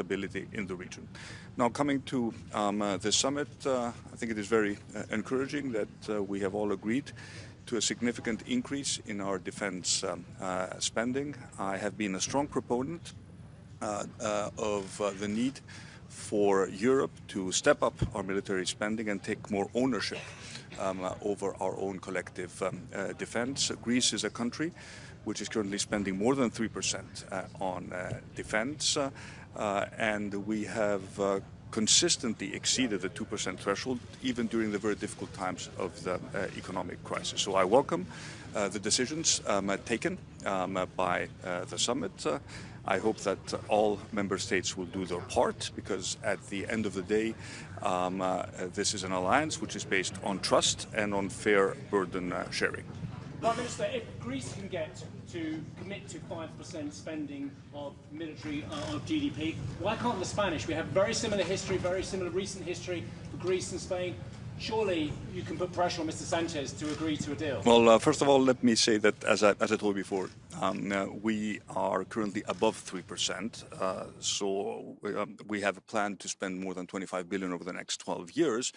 stability in the region. Now, coming to the summit, I think it is very encouraging that we have all agreed to a significant increase in our defense spending. I have been a strong proponent of the need for Europe to step up our military spending and take more ownership over our own collective defense. Greece is a country which is currently spending more than 3% on defense, and we have consistently exceeded the 2% threshold, even during the very difficult times of the economic crisis. So I welcome the decisions taken by the summit. I hope that all member states will do their part, because at the end of the day, this is an alliance which is based on trust and on fair burden sharing. Prime Minister, if Greece can get to commit to 5% spending of military of GDP, why can't the Spanish? We have very similar history, very similar recent history for Greece and Spain. Surely you can put pressure on Mr. Sanchez to agree to a deal. Well, first of all, let me say that, as I told you before, we are currently above 3%. So we have a plan to spend more than 25 billion over the next 12 years.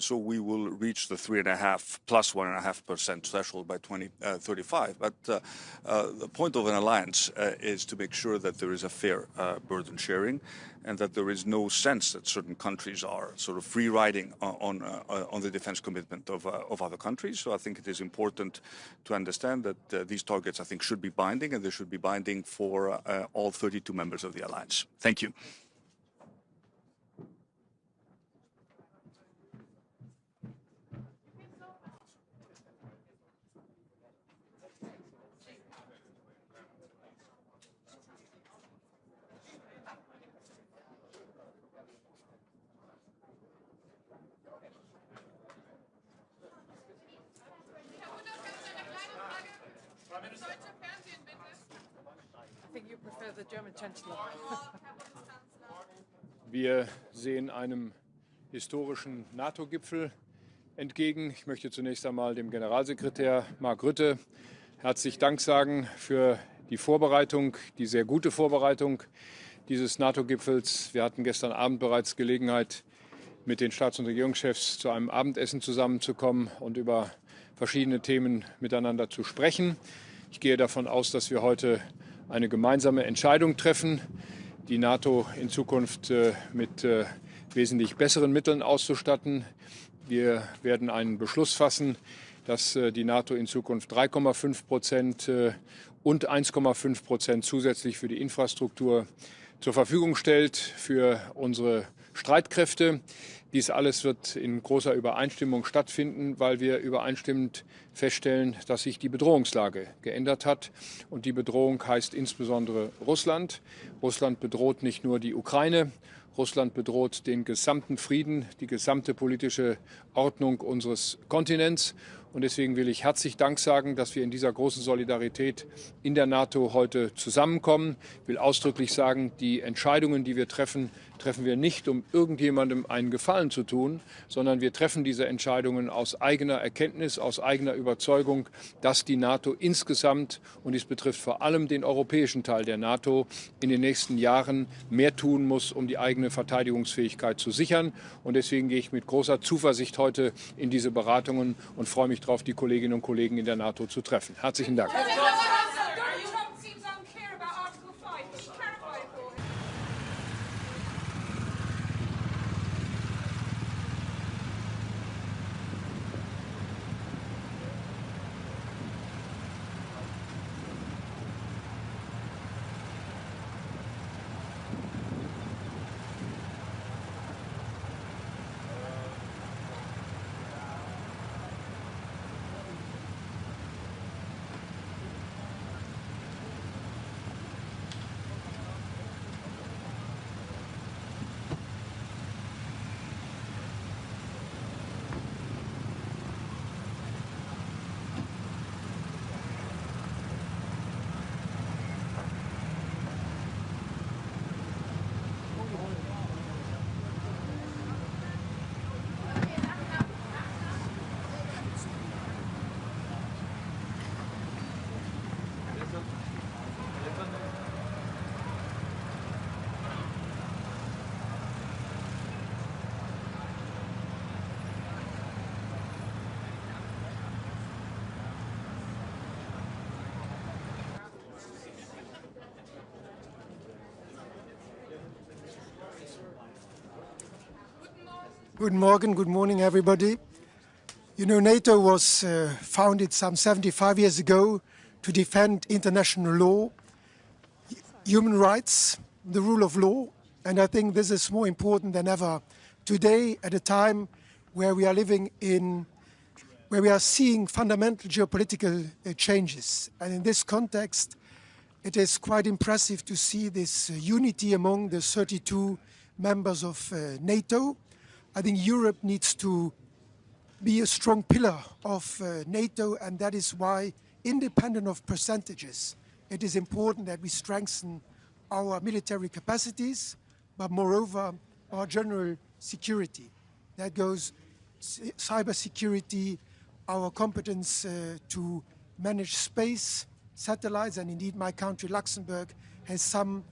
So we will reach the 3.5 plus 1.5% threshold by 2035. But the point of an alliance is to make sure that there is a fair burden sharing, and that there is no sense that certain countries are sort of free riding on the defense commitment of other countries. So I think it is important to understand that these targets, I think, should be binding, and they should be binding for all 32 members of the alliance. Thank you. I think you prefer the German Chancellor. Wir sehen einem historischen NATO-Gipfel entgegen. Ich möchte zunächst einmal dem Generalsekretär Mark Rutte herzlich Dank sagen für die Vorbereitung, die sehr gute Vorbereitung dieses NATO-Gipfels. Wir hatten gestern Abend bereits Gelegenheit, mit den Staats- und Regierungschefs zu einem Abendessen zusammenzukommen und über verschiedene Themen miteinander zu sprechen. Ich gehe davon aus, dass wir heute eine gemeinsame Entscheidung treffen, die NATO in Zukunft mit wesentlich besseren Mitteln auszustatten. Wir werden einen Beschluss fassen, dass die NATO in Zukunft 3,5% und 1,5% zusätzlich für die Infrastruktur zur Verfügung stellt für unsere Streitkräfte. Dies alles wird in großer Übereinstimmung stattfinden, weil wir übereinstimmend feststellen, dass sich die Bedrohungslage geändert hat. Und die Bedrohung heißt insbesondere Russland. Russland bedroht nicht nur die Ukraine, Russland bedroht den gesamten Frieden, die gesamte politische Ordnung unseres Kontinents. Und deswegen will ich herzlich Dank sagen, dass wir in dieser großen Solidarität in der NATO heute zusammenkommen. Ich will ausdrücklich sagen, die Entscheidungen, die wir treffen, treffen wir nicht, um irgendjemandem einen Gefallen zu tun, sondern wir treffen diese Entscheidungen aus eigener Erkenntnis, aus eigener Überzeugung, dass die NATO insgesamt, und dies betrifft vor allem den europäischen Teil der NATO, in den nächsten Jahren mehr tun muss, um die eigene Verteidigungsfähigkeit zu sichern. Und deswegen gehe ich mit großer Zuversicht heute in diese Beratungen und freue mich darauf, die Kolleginnen und Kollegen in der NATO zu treffen. Herzlichen Dank. Good morning, everybody. You know, NATO was founded some 75 years ago to defend international law, human rights, the rule of law, and I think this is more important than ever today at a time where we are living in, where we are seeing fundamental geopolitical changes. And in this context, it is quite impressive to see this unity among the 32 members of NATO. I think Europe needs to be a strong pillar of NATO, and that is why, independent of percentages, it is important that we strengthen our military capacities, but moreover, our general security. That goes cybersecurity, our competence to manage space, satellites, and indeed my country, Luxembourg, has some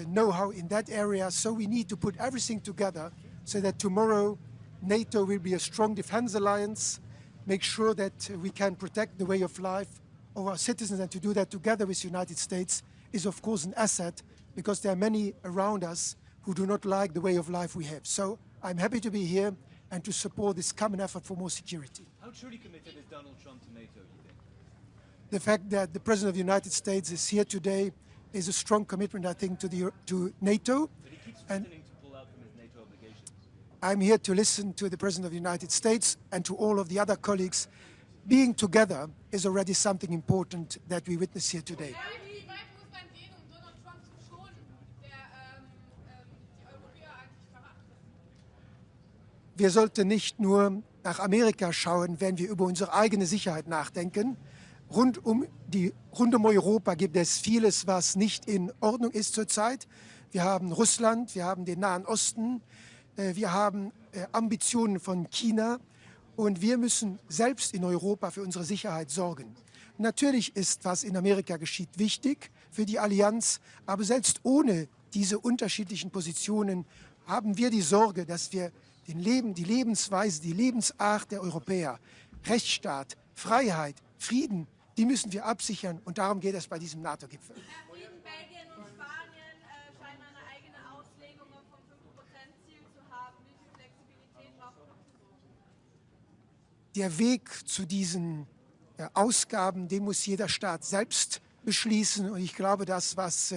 know-how in that area. So we need to put everything together so that tomorrow NATO will be a strong defense alliance, make sure that we can protect the way of life of our citizens, and to do that together with the United States is of course an asset, because there are many around us who do not like the way of life we have. So I'm happy to be here and to support this common effort for more security. How truly committed is Donald Trump to NATO, you think? The fact that the President of the United States is here today is a strong commitment, I think, to NATO. But he keeps threatening to pull out from his NATO obligations. I'm here to listen to the President of the United States and to all of the other colleagues. Being together is already something important that we witness here today. Wie weit muss man gehen, Donald Trump zu schonen, der die Europäer eigentlich verraten? Wir sollten nicht nur nach Amerika schauen, wenn wir über unsere eigene Sicherheit nachdenken. Rund um Europa gibt es vieles, was nicht in Ordnung ist zurzeit. Wir haben Russland, wir haben den Nahen Osten, wir haben Ambitionen von China, und wir müssen selbst in Europa für unsere Sicherheit sorgen. Natürlich ist, was in Amerika geschieht, wichtig für die Allianz, aber selbst ohne diese unterschiedlichen Positionen haben wir die Sorge, dass wir die Lebensweise, die Lebensart der Europäer, Rechtsstaat, Freiheit, Frieden, die müssen wir absichern, und darum geht es bei diesem NATO-Gipfel. Frieden, Belgien und Spanien scheinen eine eigene Auslegung vom 5%-Ziel zu haben. Wie viel Flexibilität braucht man? Der Weg zu diesen Ausgaben, den muss jeder Staat selbst beschließen. Und ich glaube, das, was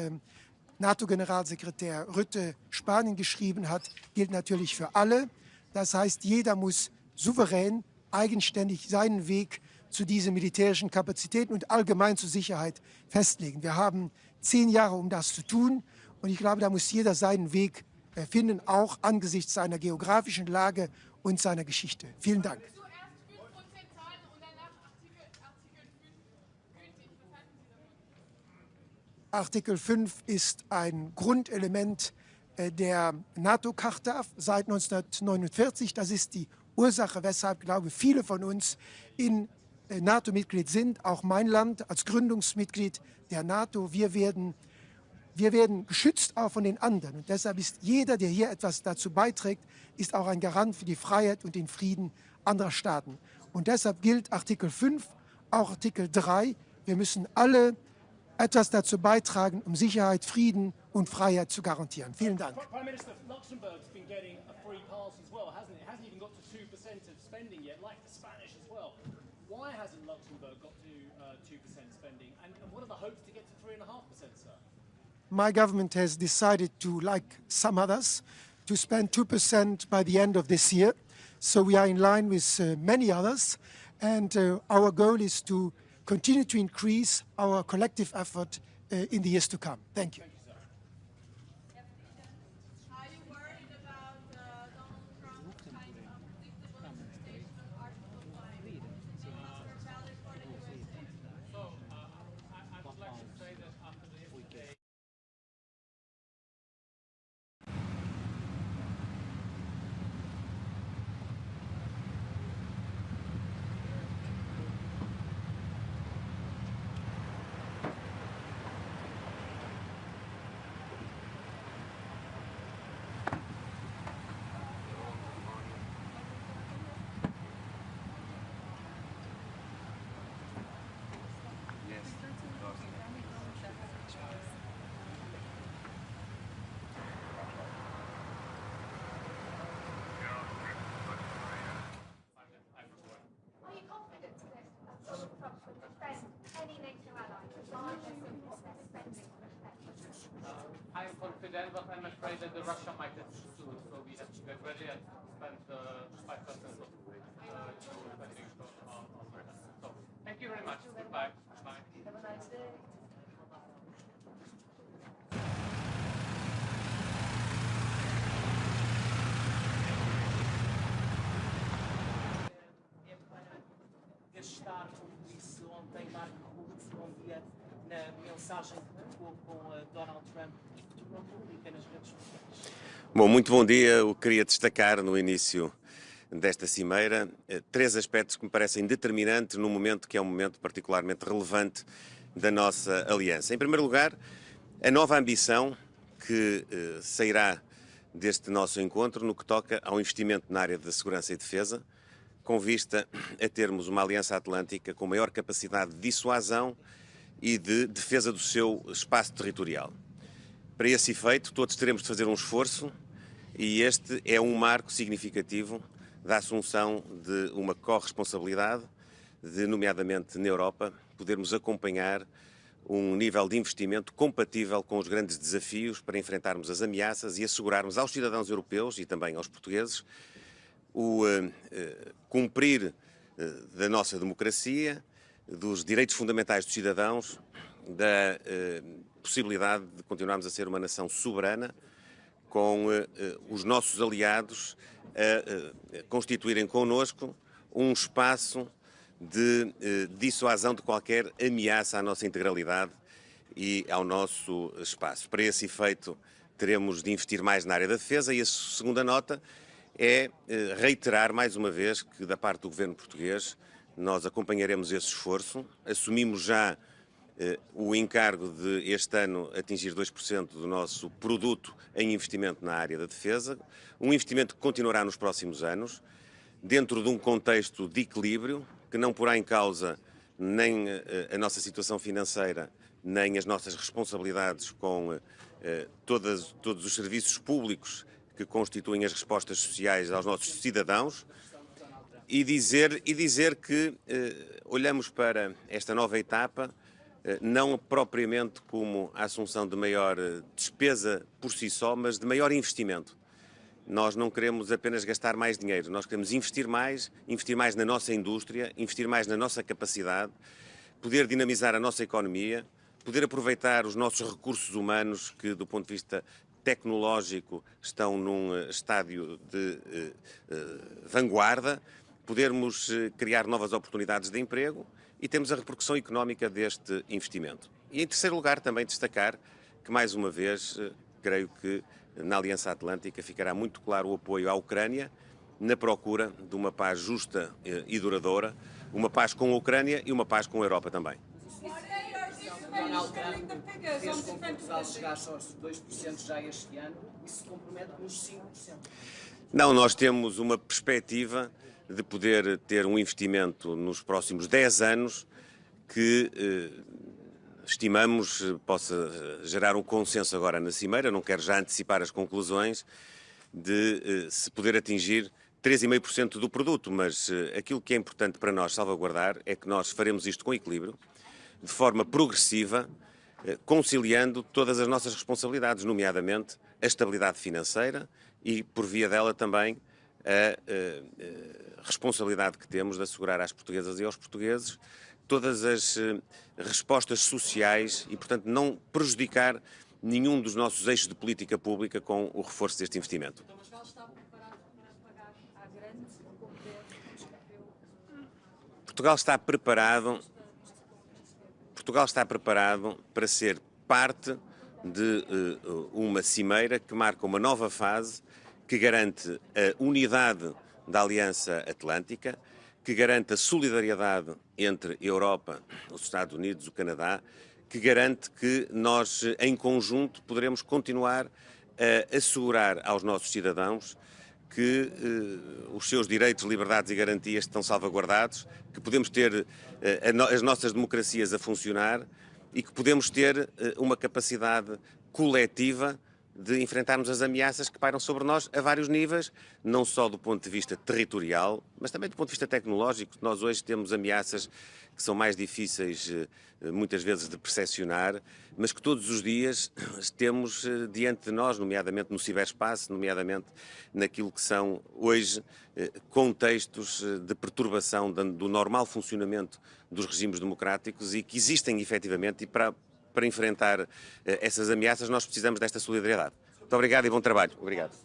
NATO-Generalsekretär Rutte Spanien geschrieben hat, gilt natürlich für alle. Das heißt, jeder muss souverän, eigenständig seinen Weg zu diesen militärischen Kapazitäten und allgemein zur Sicherheit festlegen. Wir haben 10 Jahre, um das zu tun. Und ich glaube, da muss jeder seinen Weg finden, auch angesichts seiner geografischen Lage und seiner Geschichte. Vielen Dank. Artikel 5 ist ein Grundelement der NATO-Charta seit 1949. Das ist die Ursache, weshalb, glaube ich, viele von uns in NATO-Mitglied sind. Auch mein Land als Gründungsmitglied der NATO. Wir werden geschützt auch von den anderen. Und deshalb ist jeder, der hier etwas dazu beiträgt, ist auch ein Garant für die Freiheit und den Frieden anderer Staaten. Und deshalb gilt Artikel 5, auch Artikel 3. Wir müssen alle etwas dazu beitragen, um Sicherheit, Frieden und Freiheit zu garantieren. Vielen Dank. Prime Minister, Luxembourg's been getting a free pass as well, hasn't it? It hasn't even got to 2% of spending yet, like the Spanish as well. Why hasn't Luxembourg got to 2% spending? And what are the hopes to get to 3.5%, sir? My government has decided to, like some others, to spend 2% by the end of this year. So we are in line with many others. And our goal is to continue to increase our collective effort in the years to come. Thank you. Are you worried about Donald Trump's kind of unpredictable interpretation of Article 5? Is it no longer valid for the USA? So, I would like to say that after the yesterday but I'm afraid that the Russia might have soon, so we have to get ready and spend 5% of spending on Russia. So, thank you very much. Goodbye. Bye. Have a nice day. Gastar, como disse ontem Marco Rubio, na mensagem que trocou com Donald Trump, tornou pública nas redes sociais. Bom, muito bom dia. Eu queria destacar no início desta cimeira 3 aspectos que me parecem determinantes num momento que é um momento particularmente relevante da nossa aliança. Em primeiro lugar, a nova ambição que sairá deste nosso encontro no que toca ao investimento na área da segurança e defesa, com vista a termos uma aliança atlântica com maior capacidade de dissuasão e de defesa do seu espaço territorial. Para esse efeito, todos teremos de fazer um esforço e este é um marco significativo da assunção de uma corresponsabilidade, de, nomeadamente na Europa, podermos acompanhar um nível de investimento compatível com os grandes desafios para enfrentarmos as ameaças e assegurarmos aos cidadãos europeus e também aos portugueses o cumprir da nossa democracia, dos direitos fundamentais dos cidadãos, da possibilidade de continuarmos a ser uma nação soberana, com os nossos aliados a constituírem connosco um espaço de dissuasão de qualquer ameaça à nossa integralidade e ao nosso espaço. Para esse efeito, teremos de investir mais na área da defesa e a segunda nota é reiterar mais uma vez que, da parte do governo português, nós acompanharemos esse esforço. Assumimos já o encargo de este ano atingir 2% do nosso produto em investimento na área da defesa, um investimento que continuará nos próximos anos, dentro de um contexto de equilíbrio, que não porá em causa nem a nossa situação financeira, nem as nossas responsabilidades com todos os serviços públicos que constituem as respostas sociais aos nossos cidadãos, e dizer que olhamos para esta nova etapa não propriamente como a assunção de maior despesa por si só, mas de maior investimento. Nós não queremos apenas gastar mais dinheiro, nós queremos investir mais na nossa indústria, investir mais na nossa capacidade, poder dinamizar a nossa economia, poder aproveitar os nossos recursos humanos que, do ponto de vista tecnológico, estão num estádio de vanguarda, podermos criar novas oportunidades de emprego e temos a repercussão económica deste investimento. E, em terceiro lugar, também destacar que, mais uma vez, creio que na Aliança Atlântica ficará muito claro o apoio à Ucrânia na procura de uma paz justa e duradoura, uma paz com a Ucrânia e uma paz com a Europa também. Donald Trump fez com que Portugal chegasse aos 2% já este ano e se compromete nos 5%. Não, nós temos uma perspectiva de poder ter um investimento nos próximos 10 anos que estimamos possa gerar um consenso agora na Cimeira, não quero já antecipar as conclusões, de se poder atingir 3,5% do produto, mas aquilo que é importante para nós salvaguardar é que nós faremos isto com equilíbrio, de forma progressiva, conciliando todas as nossas responsabilidades, nomeadamente a estabilidade financeira e, por via dela, também a responsabilidade que temos de assegurar às portuguesas e aos portugueses todas as respostas sociais e, portanto, não prejudicar nenhum dos nossos eixos de política pública com o reforço deste investimento. Portugal está preparado para pagar à grande como deve? Portugal está preparado para ser parte de uma cimeira que marca uma nova fase, que garante a unidade da Aliança Atlântica, que garante a solidariedade entre a Europa, os Estados Unidos, o Canadá, que garante que nós, em conjunto, poderemos continuar a assegurar aos nossos cidadãos que os seus direitos, liberdades e garantias estão salvaguardados, que podemos ter as nossas democracias a funcionar e que podemos ter uma capacidade coletiva de enfrentarmos as ameaças que pairam sobre nós a vários níveis, não só do ponto de vista territorial, mas também do ponto de vista tecnológico. Nós hoje temos ameaças que são mais difíceis, muitas vezes, de percepcionar, mas que todos os dias temos diante de nós, nomeadamente no ciberespaço, nomeadamente naquilo que são hoje contextos de perturbação do normal funcionamento dos regimes democráticos e que existem efetivamente, e para enfrentar essas ameaças nós precisamos desta solidariedade. Muito obrigado e bom trabalho. Obrigado.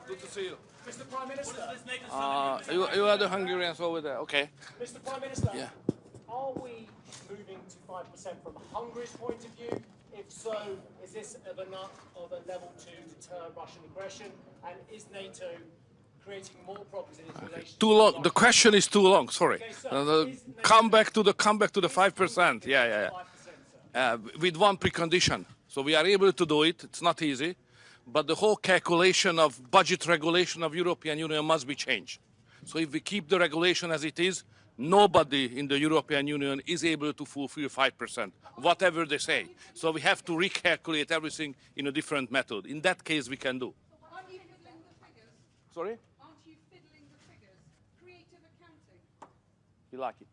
Good to see you. Mr. Prime Minister. You are the Hungarians over there. Okay. Mr. Prime Minister. Yeah. Are we moving to 5% from Hungary's point of view? If so, is this of a level to deter Russian aggression? And is NATO creating more problems in its relations? Too long. The question is too long. Sorry. Okay, sir, Come back to the 5%. Yeah. With one precondition. So we are able to do it. It's not easy. But the whole calculation of budget regulation of European Union must be changed. So if we keep the regulation as it is, nobody in the European Union is able to fulfill 5%, whatever they say. So we have to recalculate everything in a different method. In that case, we can do. Aren't you fiddling the figures? Sorry? Aren't you fiddling the figures? Creative accounting. You like it?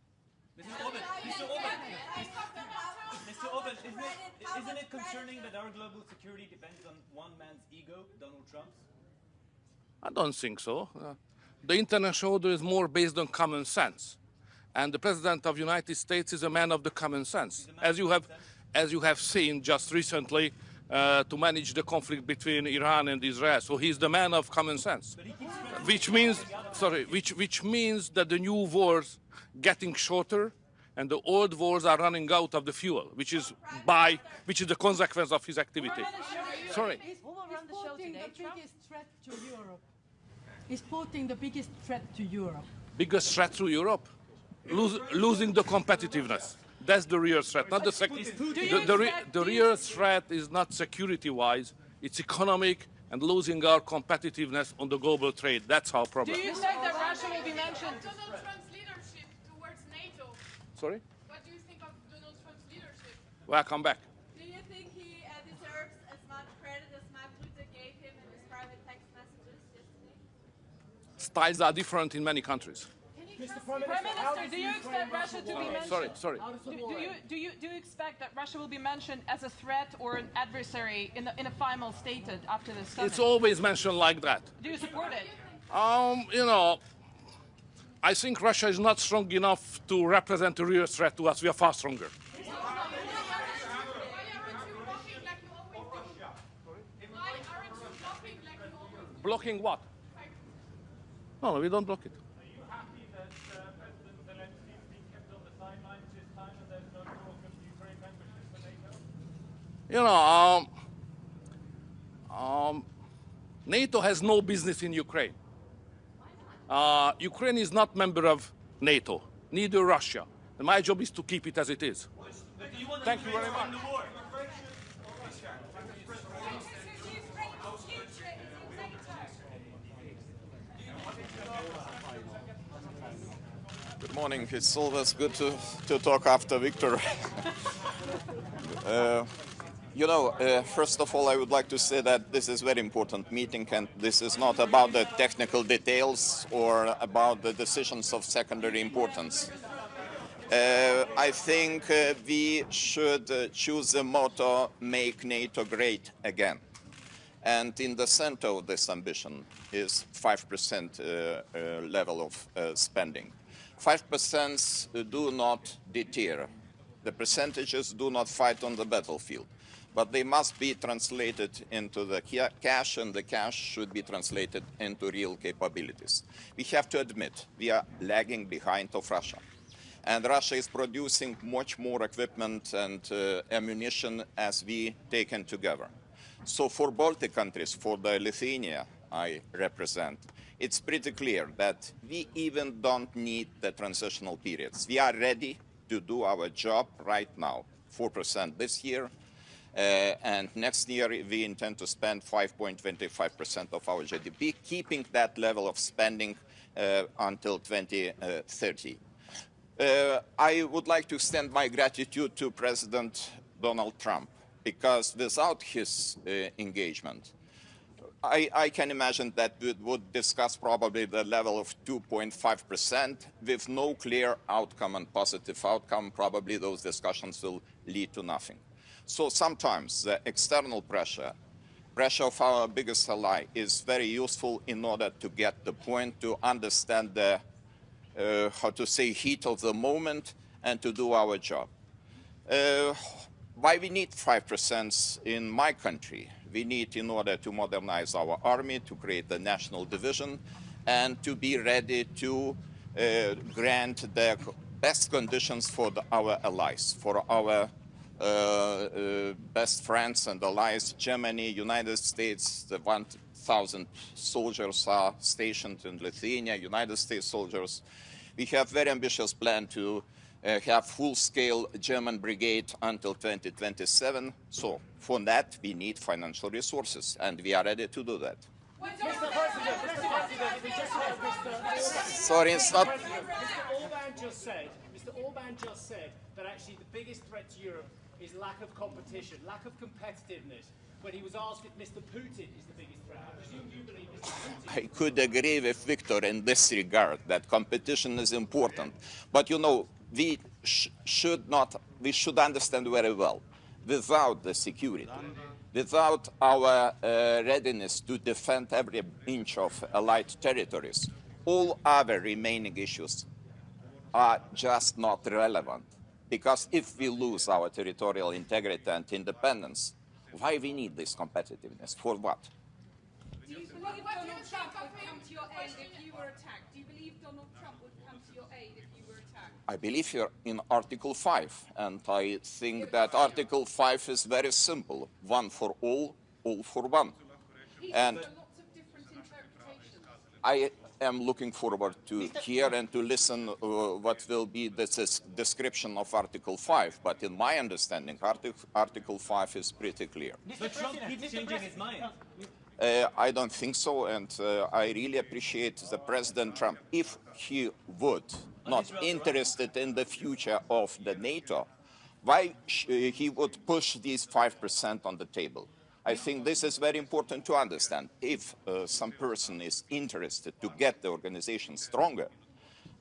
Mr. Orban, isn't it concerning that our global security depends on one man's ego, Donald Trump's? I don't think so. The international order is more based on common sense. And the President of the United States is a man of the common sense. As you have seen just recently, to manage the conflict between Iran and Israel. So he's the man of common sense. Which means that the new wars getting shorter and the old wars are running out of the fuel, which is the consequence of his activity. Sorry. Who will run the show today? The biggest threat to Europe. Is Putin the biggest threat to Europe? Biggest threat to Europe? Losing the competitiveness. That's the real threat, not the real threat is not security-wise, it's economic and losing our competitiveness on the global trade. That's our problem. Do you think that Russia will be mentioned? Donald Trump's leadership towards NATO. Sorry? What do you think of Donald Trump's leadership? Welcome back. Do you think he deserves as much credit as Mark Rutte gave him in his private text messages yesterday? Styles are different in many countries. Mr. Prime Minister, do you expect Russia to be mentioned? Sorry. Do you expect that Russia will be mentioned as a threat or an adversary in a final statement after the summit? It's always mentioned like that. Do you support it? I think Russia is not strong enough to represent a real threat to us. We are far stronger. Blocking what? No, we don't block it. NATO has no business in Ukraine. Ukraine is not member of NATO, neither Russia. And my job is to keep it as it is. Thank you very much. Good morning. It's always good to talk after Victor. First of all, I would like to say that this is a very important meeting, and this is not about the technical details or about the decisions of secondary importance. I think we should choose the motto, make NATO great again. And in the center of this ambition is 5% level of spending. 5% do not deter. The percentages do not fight on the battlefield, but they must be translated into the cash, and the cash should be translated into real capabilities. We have to admit we are lagging behind of Russia. And Russia is producing much more equipment and ammunition as we taken together. So for Baltic countries, for the Lithuania I represent, it's pretty clear that we even don't need the transitional periods. We are ready to do our job right now, 4% this year, And next year, we intend to spend 5.25% of our GDP, keeping that level of spending until 2030. I would like to extend my gratitude to President Donald Trump, because without his engagement, I can imagine that we would discuss probably the level of 2.5% with no clear outcome and positive outcome. Probably those discussions will lead to nothing. So sometimes the external pressure of our biggest ally is very useful in order to get the point, to understand the, how to say, heat of the moment and to do our job. Why we need 5% in my country? We need in order to modernize our army, to create the national division, and to be ready to grant the best conditions for our allies, for our best friends and allies, Germany, United States. The 1,000 soldiers are stationed in Lithuania, United States soldiers. We have very ambitious plan to have full-scale German brigade until 2027. So for that, we need financial resources, and we are ready to do that. Mr. President, Sorry, it's not. Mr. Orban just said that actually the biggest threat to Europe is lack of competition, lack of competitiveness. When he was asked if Mr. Putin is the biggest threat, I presume you believe Mr. Putin. I could agree with Victor in this regard, that competition is important. But you know, we should understand very well, without the security, without our readiness to defend every inch of allied territories, all other remaining issues are just not relevant. Because if we lose our territorial integrity and independence, why we need this competitiveness? For what? Do you believe Donald Trump would come to your aid if you were attacked? Do you believe Donald Trump would come to your aid if you were attacked? I believe here in Article 5, and I think that Article 5 is very simple. One for all for one. And Lots of different interpretations. I am looking forward to hear and to listen what will be the description of Article 5. But in my understanding, Article 5 is pretty clear. But Trump keeps changing his mind. I don't think so, and I really appreciate the President Trump. If he would not interested in the future of the NATO, why he would push these 5% on the table? I think this is very important to understand. If some person is interested to get the organization stronger,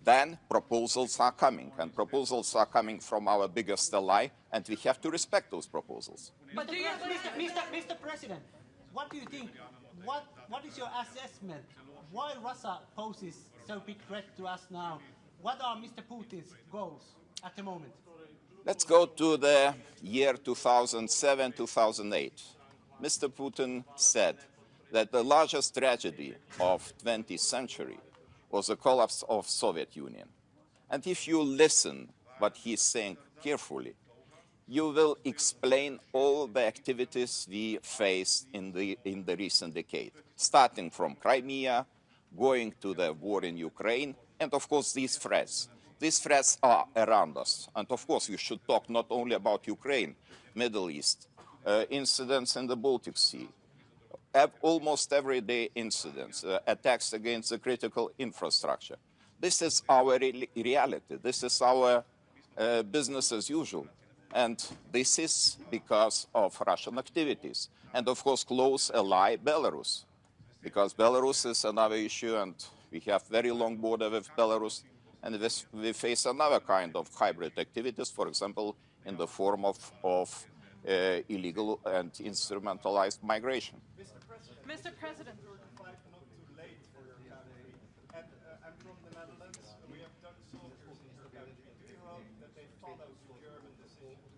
then proposals are coming, and proposals are coming from our biggest ally, and we have to respect those proposals. But do you, Mr. President, what do you think? What is your assessment? Why Russia poses so big threat to us now? What are Mr. Putin's goals at the moment? Let's go to the year 2007-2008. Mr. Putin said that the largest tragedy of 20th century was the collapse of Soviet Union. And if you listen what he's saying carefully, you will explain all the activities we faced in the recent decade, starting from Crimea, going to the war in Ukraine, and of course these threats. These threats are around us. And of course we should talk not only about Ukraine, Middle East, incidents in the Baltic Sea, almost everyday incidents, attacks against the critical infrastructure. This is our reality. This is our business as usual. And this is because of Russian activities. And of course, close ally Belarus, because Belarus is another issue, and we have very long border with Belarus, and we face another kind of hybrid activities, for example, in the form of illegal and instrumentalized migration. Mr. President. I'm from the Netherlands. We have done soldiers in Afghanistan. We hope that they follow German decisions.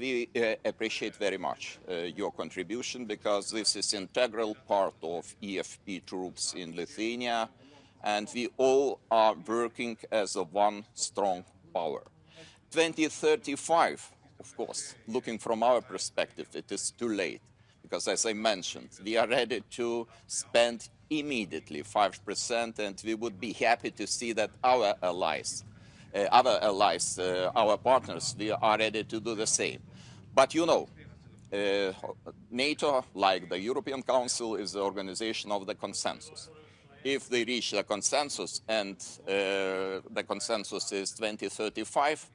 We appreciate very much your contribution, because this is integral part of EFP troops in Lithuania, and we all are working as a one strong power. 2035, of course, looking from our perspective, it is too late, because as I mentioned, we are ready to spend immediately 5%, and we would be happy to see that our allies, our partners, we are ready to do the same. But you know, NATO, like the European Council, is the organization of the consensus. If they reach the consensus, and the consensus is 2035,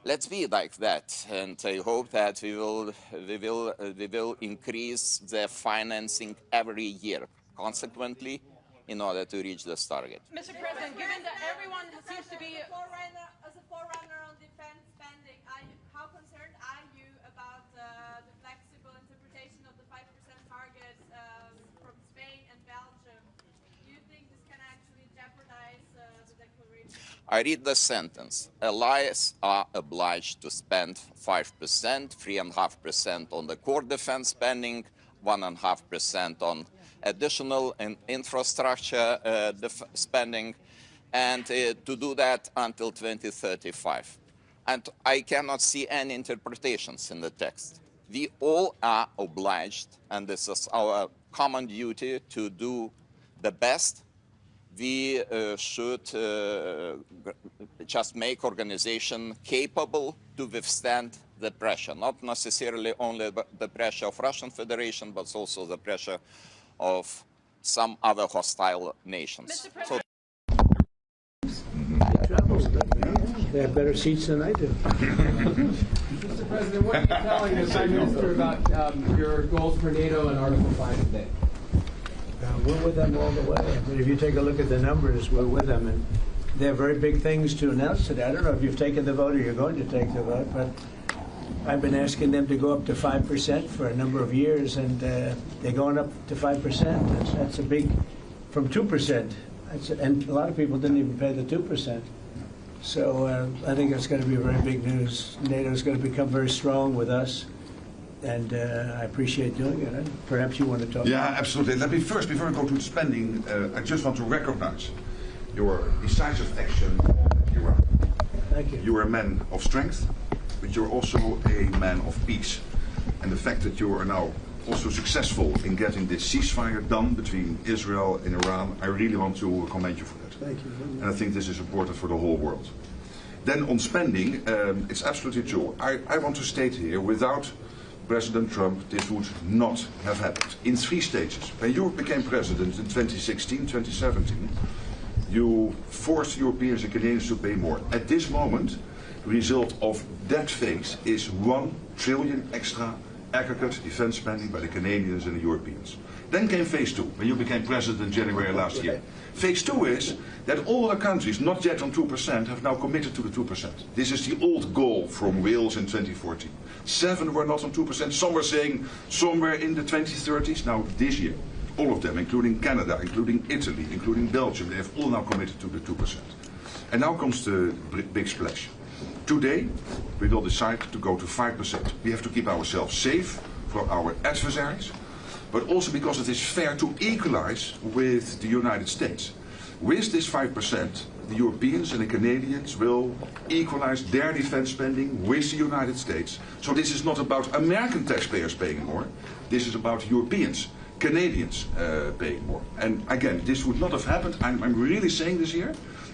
let's be like that. And I hope that we will increase the financing every year, consequently, in order to reach this target. Mr. President, given that everyone seems to be... As a forerunner on defense spending, how concerned are you about the flexible interpretation of the 5% target from Spain and Belgium? Do you think this can actually jeopardize the declaration? I read the sentence. Allies are obliged to spend 5%, 3.5% on the core defense spending, 1.5% on additional infrastructure spending, and to do that until 2035. And I cannot see any interpretations in the text. We all are obliged, and this is our common duty, to do the best. We should just make organization capable to withstand the pressure, not necessarily only the pressure of Russian Federation, but also the pressure of some other hostile nations. So they have better seats than I do. Mr. President, what are you telling the Prime Minister about your goals for NATO and Article 5 today? We're with them all the way. I mean, if you take a look at the numbers, we're with them, and they have very big things to announce today. I don't know if you've taken the vote or you're going to take the vote, but I've been asking them to go up to 5% for a number of years, and they're going up to 5%. That's a big, from 2%. And a lot of people didn't even pay the 2%. So I think that's going to be very big news. NATO is going to become very strong with us, and I appreciate doing it. Perhaps you want to talk about it. Absolutely. Let me first, before I go to the spending, I just want to recognize your decisive action on Iran. Thank you. You are a man of strength, but you're also a man of peace. And the fact that you are now also successful in getting this ceasefire done between Israel and Iran, I really want to commend you for that. Thank you. And I think this is important for the whole world. Then on spending, it's absolutely true. I want to state here, without President Trump, this would not have happened. In 3 stages. When you became president in 2016, 2017, you forced Europeans and Canadians to pay more. At this moment, the result of that phase is 1 trillion extra aggregate defense spending by the Canadians and the Europeans. Then came phase 2, when you became president in January last year. Phase 2 is that all the countries not yet on 2% have now committed to the 2%. This is the old goal from Wales in 2014. 7 were not on 2%, some were saying somewhere in the 2030s. Now this year, all of them, including Canada, including Italy, including Belgium, they have all now committed to the 2%. And now comes the big splash. Today, we will decide to go to 5%. We have to keep ourselves safe from our adversaries, but also because it is fair to equalize with the United States. With this 5%, the Europeans and the Canadians will equalize their defense spending with the United States. So this is not about American taxpayers paying more. This is about Europeans, Canadians paying more. And again, this would not have happened. I'm really saying this here.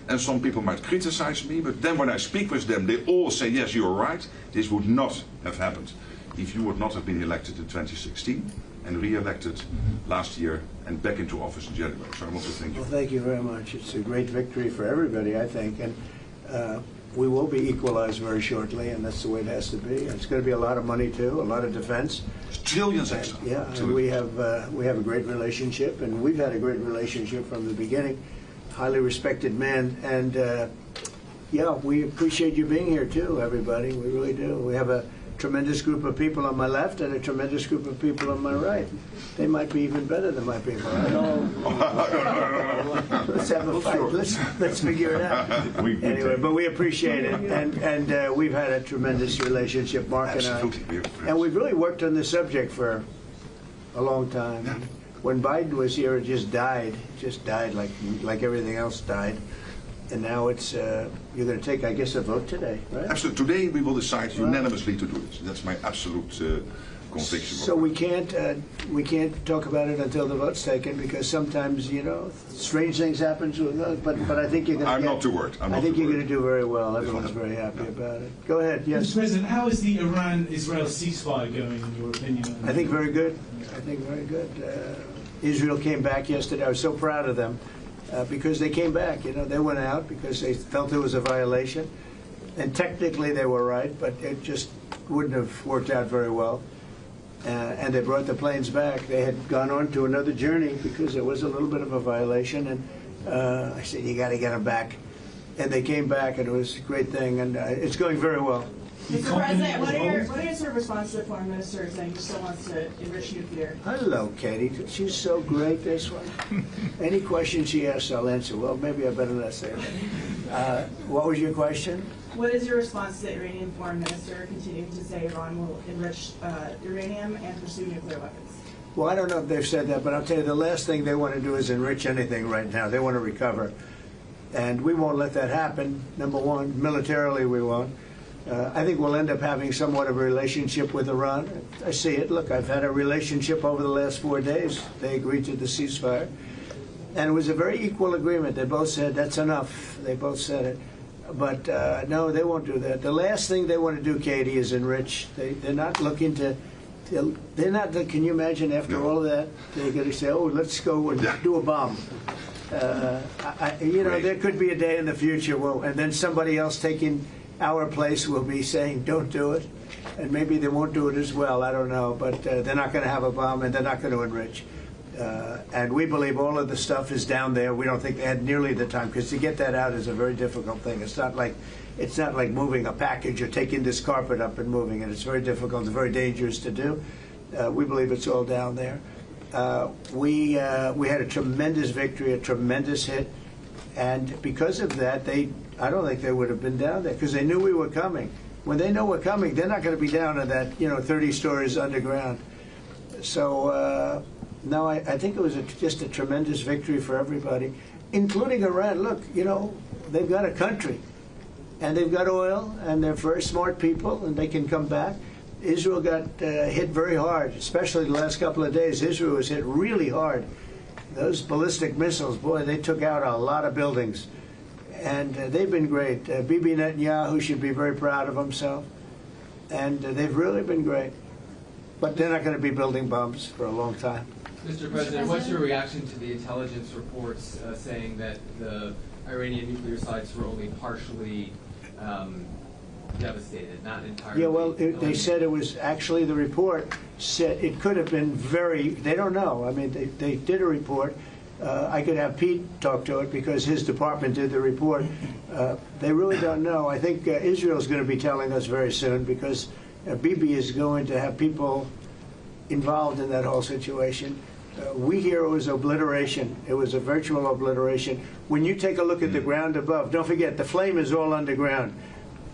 And some people might criticize me, but then when I speak with them, they all say, yes, you're right. This would not have happened if you would not have been elected in 2016 and re-elected last year and back into office in January. So I want to thank you. Well, thank you very much. It's a great victory for everybody, I think. And we will be equalized very shortly, and that's the way it has to be. And it's going to be a lot of money, too, a lot of defense. Trillions extra. Yeah, and we have a great relationship, and we've had a great relationship from the beginning. Highly respected man, and yeah, we appreciate you being here too, everybody. We really do. We have a tremendous group of people on my left and a tremendous group of people on my right. They might be even better than my people. I don't know. Let's have a fight. Let's figure it out. Anyway, but we appreciate it, and we've had a tremendous relationship, Mark and I, and we've really worked on this subject for a long time. Yeah. When Biden was here, it just died like everything else died. And now it's, you're going to take, I guess, a vote today, right? Absolutely. Today we will decide unanimously to do this. That's my absolute conviction. So we can't talk about it until the vote's taken, because sometimes, you know, strange things happen with us. But I think you're going to. I'm not too worried. I think you're going to do very well. Everyone's very happy about it. Go ahead. Yes. Mr. President, how is the Iran-Israel ceasefire going, in your opinion? I think very good. I think very good. Israel came back yesterday. I was so proud of them because they came back. You know, they went out because they felt there was a violation. And technically they were right, but it just wouldn't have worked out very well. And they brought the planes back. They had gone on to another journey because there was a little bit of a violation. And I said, you got to get them back. And they came back, and it was a great thing. And it's going very well. Mr. President, what are your sort of response to the Foreign Minister saying he still wants to enrich nuclear? Hello, Katie. She's so great, this one. Any question she asks, I'll answer. Well, maybe I better not say that. What was your question? What is your response to the Iranian Foreign Minister continuing to say Iran will enrich uranium and pursue nuclear weapons? Well, I don't know if they've said that, but I'll tell you, the last thing they want to do is enrich anything right now. They want to recover. And we won't let that happen, number one. Militarily, we won't. I think we'll end up having somewhat of a relationship with Iran. I see it. Look, I've had a relationship over the last 4 days. They agreed to the ceasefire. And it was a very equal agreement. They both said, that's enough. They both said it. But no, they won't do that. The last thing they want to do, Katie, is enrich. They're not looking to, they're not, can you imagine after all of that, they're going to say, oh, let's go and do a bomb. You know, there could be a day in the future, and then somebody else taking our place will be saying, don't do it. And maybe they won't do it as well, I don't know. But they're not going to have a bomb, and they're not going to enrich. And we believe all of the stuff is down there. We don't think they had nearly the time, because to get that out is a very difficult thing. It's not like moving a package or taking this carpet up and moving it. It's very difficult. It's very dangerous to do. We believe it's all down there. We had a tremendous victory, a tremendous hit, and because of that, I don't think they would have been down there, because they knew we were coming. When they know we're coming, they're not going to be down in that, 30 stories underground. So. No, I think it was just a tremendous victory for everybody, including Iran. Look, they've got a country, and they've got oil, and they're very smart people, and they can come back. Israel got hit very hard, especially the last couple of days. Israel was hit really hard. Those ballistic missiles, boy, they took out a lot of buildings, and they've been great. Bibi Netanyahu should be very proud of himself, and they've really been great. But they're not going to be building bombs for a long time. Mr. President, what's your reaction to the intelligence reports saying that the Iranian nuclear sites were only partially devastated, not entirely? Yeah, well, they said it was actually, the report said it could have been they don't know. I mean, they did a report. I could have Pete talk to it because his department did the report. They really don't know. I think Israel's going to be telling us very soon, because Bibi is going to have people involved in that whole situation. We hear it was obliteration. It was a virtual obliteration. When you take a look at the ground above, don't forget, the flame is all underground.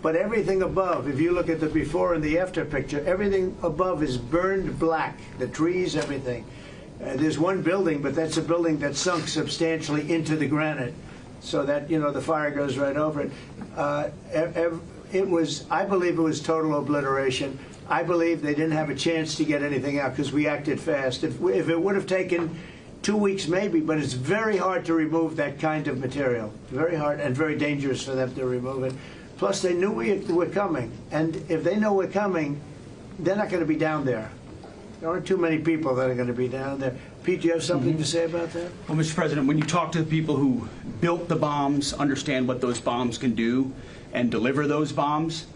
But everything above, if you look at the before and the after picture, everything above is burned black. The trees, everything. There's one building, but that's a building that sunk substantially into the granite, so that, the fire goes right over it. I believe it was total obliteration. I believe they didn't have a chance to get anything out because we acted fast. If it would have taken 2 weeks, maybe, but it's very hard to remove that kind of material. Very hard and very dangerous for them to remove it. Plus, they knew we were coming. And if they know we're coming, they're not going to be down there. There aren't too many people that are going to be down there. Pete, do you have something to say about that? Well, Mr. President, when you talk to the people who built the bombs, understand what those bombs can do, and deliver those bombs,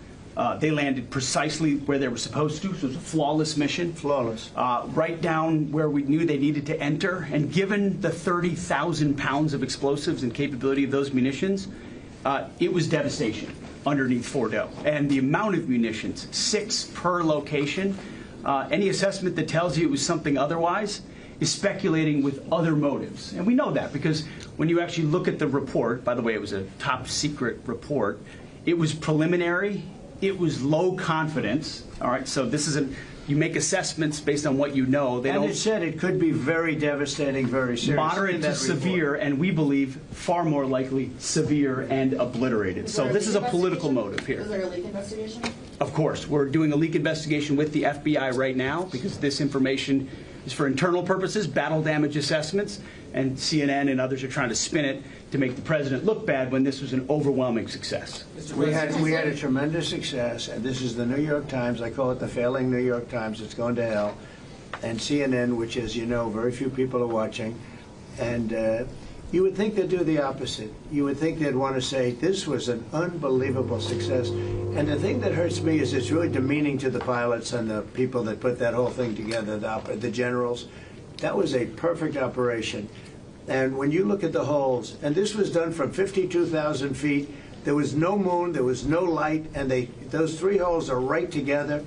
they landed precisely where they were supposed to. So it was a flawless mission. Flawless. Right down where we knew they needed to enter. And given the 30,000 pounds of explosives and capability of those munitions, it was devastation underneath Fordo. And the amount of munitions, 6 per location, any assessment that tells you it was something otherwise is speculating with other motives. And we know that because when you actually look at the report, by the way, it was a top secret report, it was preliminary. It was low confidence. All right, so this is You make assessments based on what you know. And it said it could be very devastating, very serious. Moderate to severe, and we believe far more likely severe and obliterated. So this is a political motive here. Is there a leak investigation? Of course. We're doing a leak investigation with the FBI right now because this information is for internal purposes, battle damage assessments, and CNN and others are trying to spin it to make the president look bad when this was an overwhelming success. We had a tremendous success, and this is the New York Times. I call it the failing New York Times. It's going to hell. And CNN, which, as you know, very few people are watching. And you would think they'd do the opposite. You would think they'd want to say, this was an unbelievable success. And the thing that hurts me is it's really demeaning to the pilots and the people that put that whole thing together, the generals. That was a perfect operation. And when you look at the holes, and this was done from 52,000 feet, there was no moon, there was no light, and those 3 holes are right together.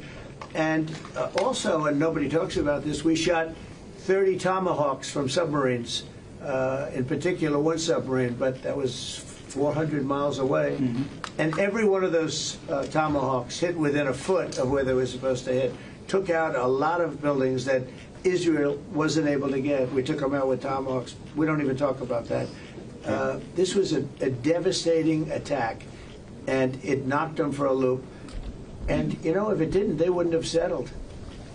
And also, and nobody talks about this, we shot 30 Tomahawks from submarines, in particular one submarine, but that was 400 miles away. Mm-hmm. And every one of those Tomahawks hit within a foot of where they were supposed to hit, took out a lot of buildings that Israel wasn't able to get. We took them out with Tomahawks. We don't even talk about that. This was a devastating attack, and it knocked them for a loop. And you know, if it didn't, they wouldn't have settled.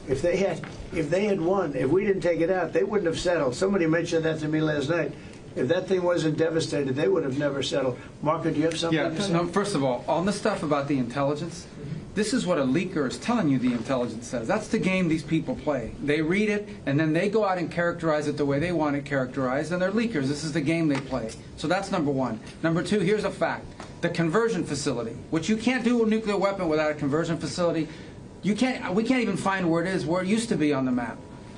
If they had won, if we didn't take it out, they wouldn't have settled. Somebody mentioned that to me last night. If that thing wasn't devastated, they would have never settled. Marco, do you have something to say? No, first of all, on the stuff about the intelligence, this is what a leaker is telling you the intelligence says. That's the game these people play. They read it, and then they go out and characterize it the way they want it characterized, and they're leakers. This is the game they play. So that's number one. Number two, here's a fact. The conversion facility, which you can't do a nuclear weapon without a conversion facility. We can't even find where it is, where it used to be on the map.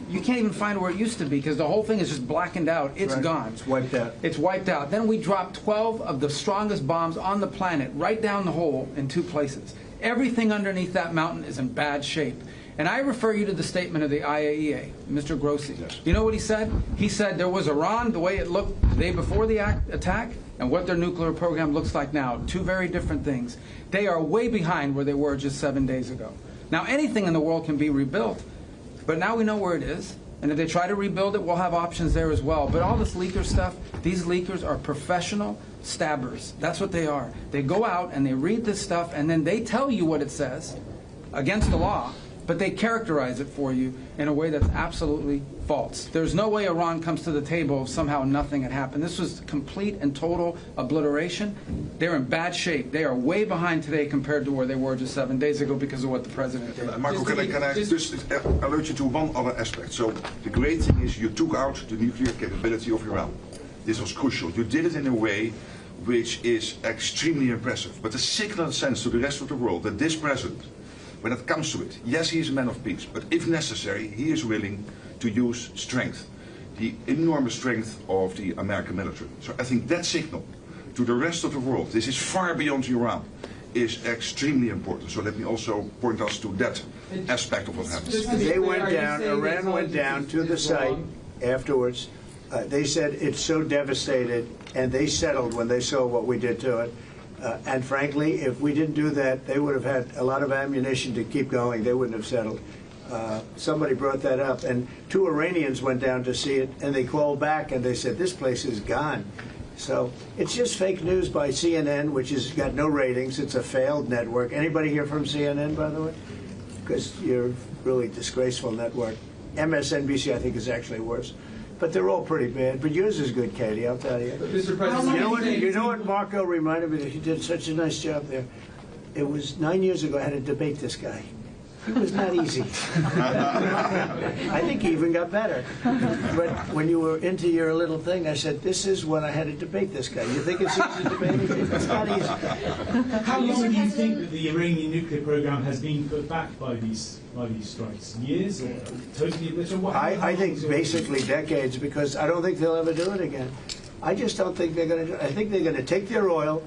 You can't even find where it used to be because the whole thing is just blackened out. It's gone. It's wiped out. It's wiped out. Then we dropped 12 of the strongest bombs on the planet right down the hole in 2 places. Everything underneath that mountain is in bad shape. And I refer you to the statement of the IAEA, Mr. Grossi. Yes. You know what he said? He said there was Iran, the way it looked the day before the attack, and what their nuclear program looks like now. 2 very different things. They are way behind where they were just 7 days ago. Now, anything in the world can be rebuilt, but now we know where it is. And if they try to rebuild it, we'll have options there as well. But all this leaker stuff, these leakers are professional stabbers. That's what they are. They go out and they read this stuff, and then they tell you what it says against the law, but they characterize it for you in a way that's absolutely false. There's no way Iran comes to the table if somehow nothing had happened. This was complete and total obliteration. They're in bad shape. They are way behind today compared to where they were just 7 days ago because of what the president did. Marco, can I just alert you to one other aspect? So the great thing is you took out the nuclear capability of Iran. This was crucial. You did it in a way which is extremely impressive. But the signal sends to the rest of the world that this president, when it comes to it, yes, he is a man of peace, but if necessary, he is willing to use strength, the enormous strength of the American military. So I think that signal to the rest of the world, this is far beyond Iran, is extremely important. So let me also point us to that aspect of what happens. They went down, Iran went down to the site afterwards. They said it's so devastated, and they settled when they saw what we did to it. And frankly, if we didn't do that, they would have had a lot of ammunition to keep going. They wouldn't have settled. Somebody brought that up, and 2 Iranians went down to see it, and they called back, and they said, this place is gone. So it's just fake news by CNN, which has got no ratings. It's a failed network. Anybody here from CNN, by the way? Because you're a really disgraceful network. MSNBC, I think, is actually worse. But they're all pretty bad. But yours is good, Katie, I'll tell you. Mr. President, you know what Marco reminded me that he did such a nice job there? It was 9 years ago I had to debate this guy. He was not easy. I think he even got better. But when you were into your little thing, I said, this is when I had to debate this guy. You think it's easy to debate him? It's not easy. How long do you think that the Iranian nuclear program has been put back by these strikes? Years or totally obliterated? I think basically decades, because I don't think they'll ever do it again. I just don't think they're going to do it. I think they're going to take their oil,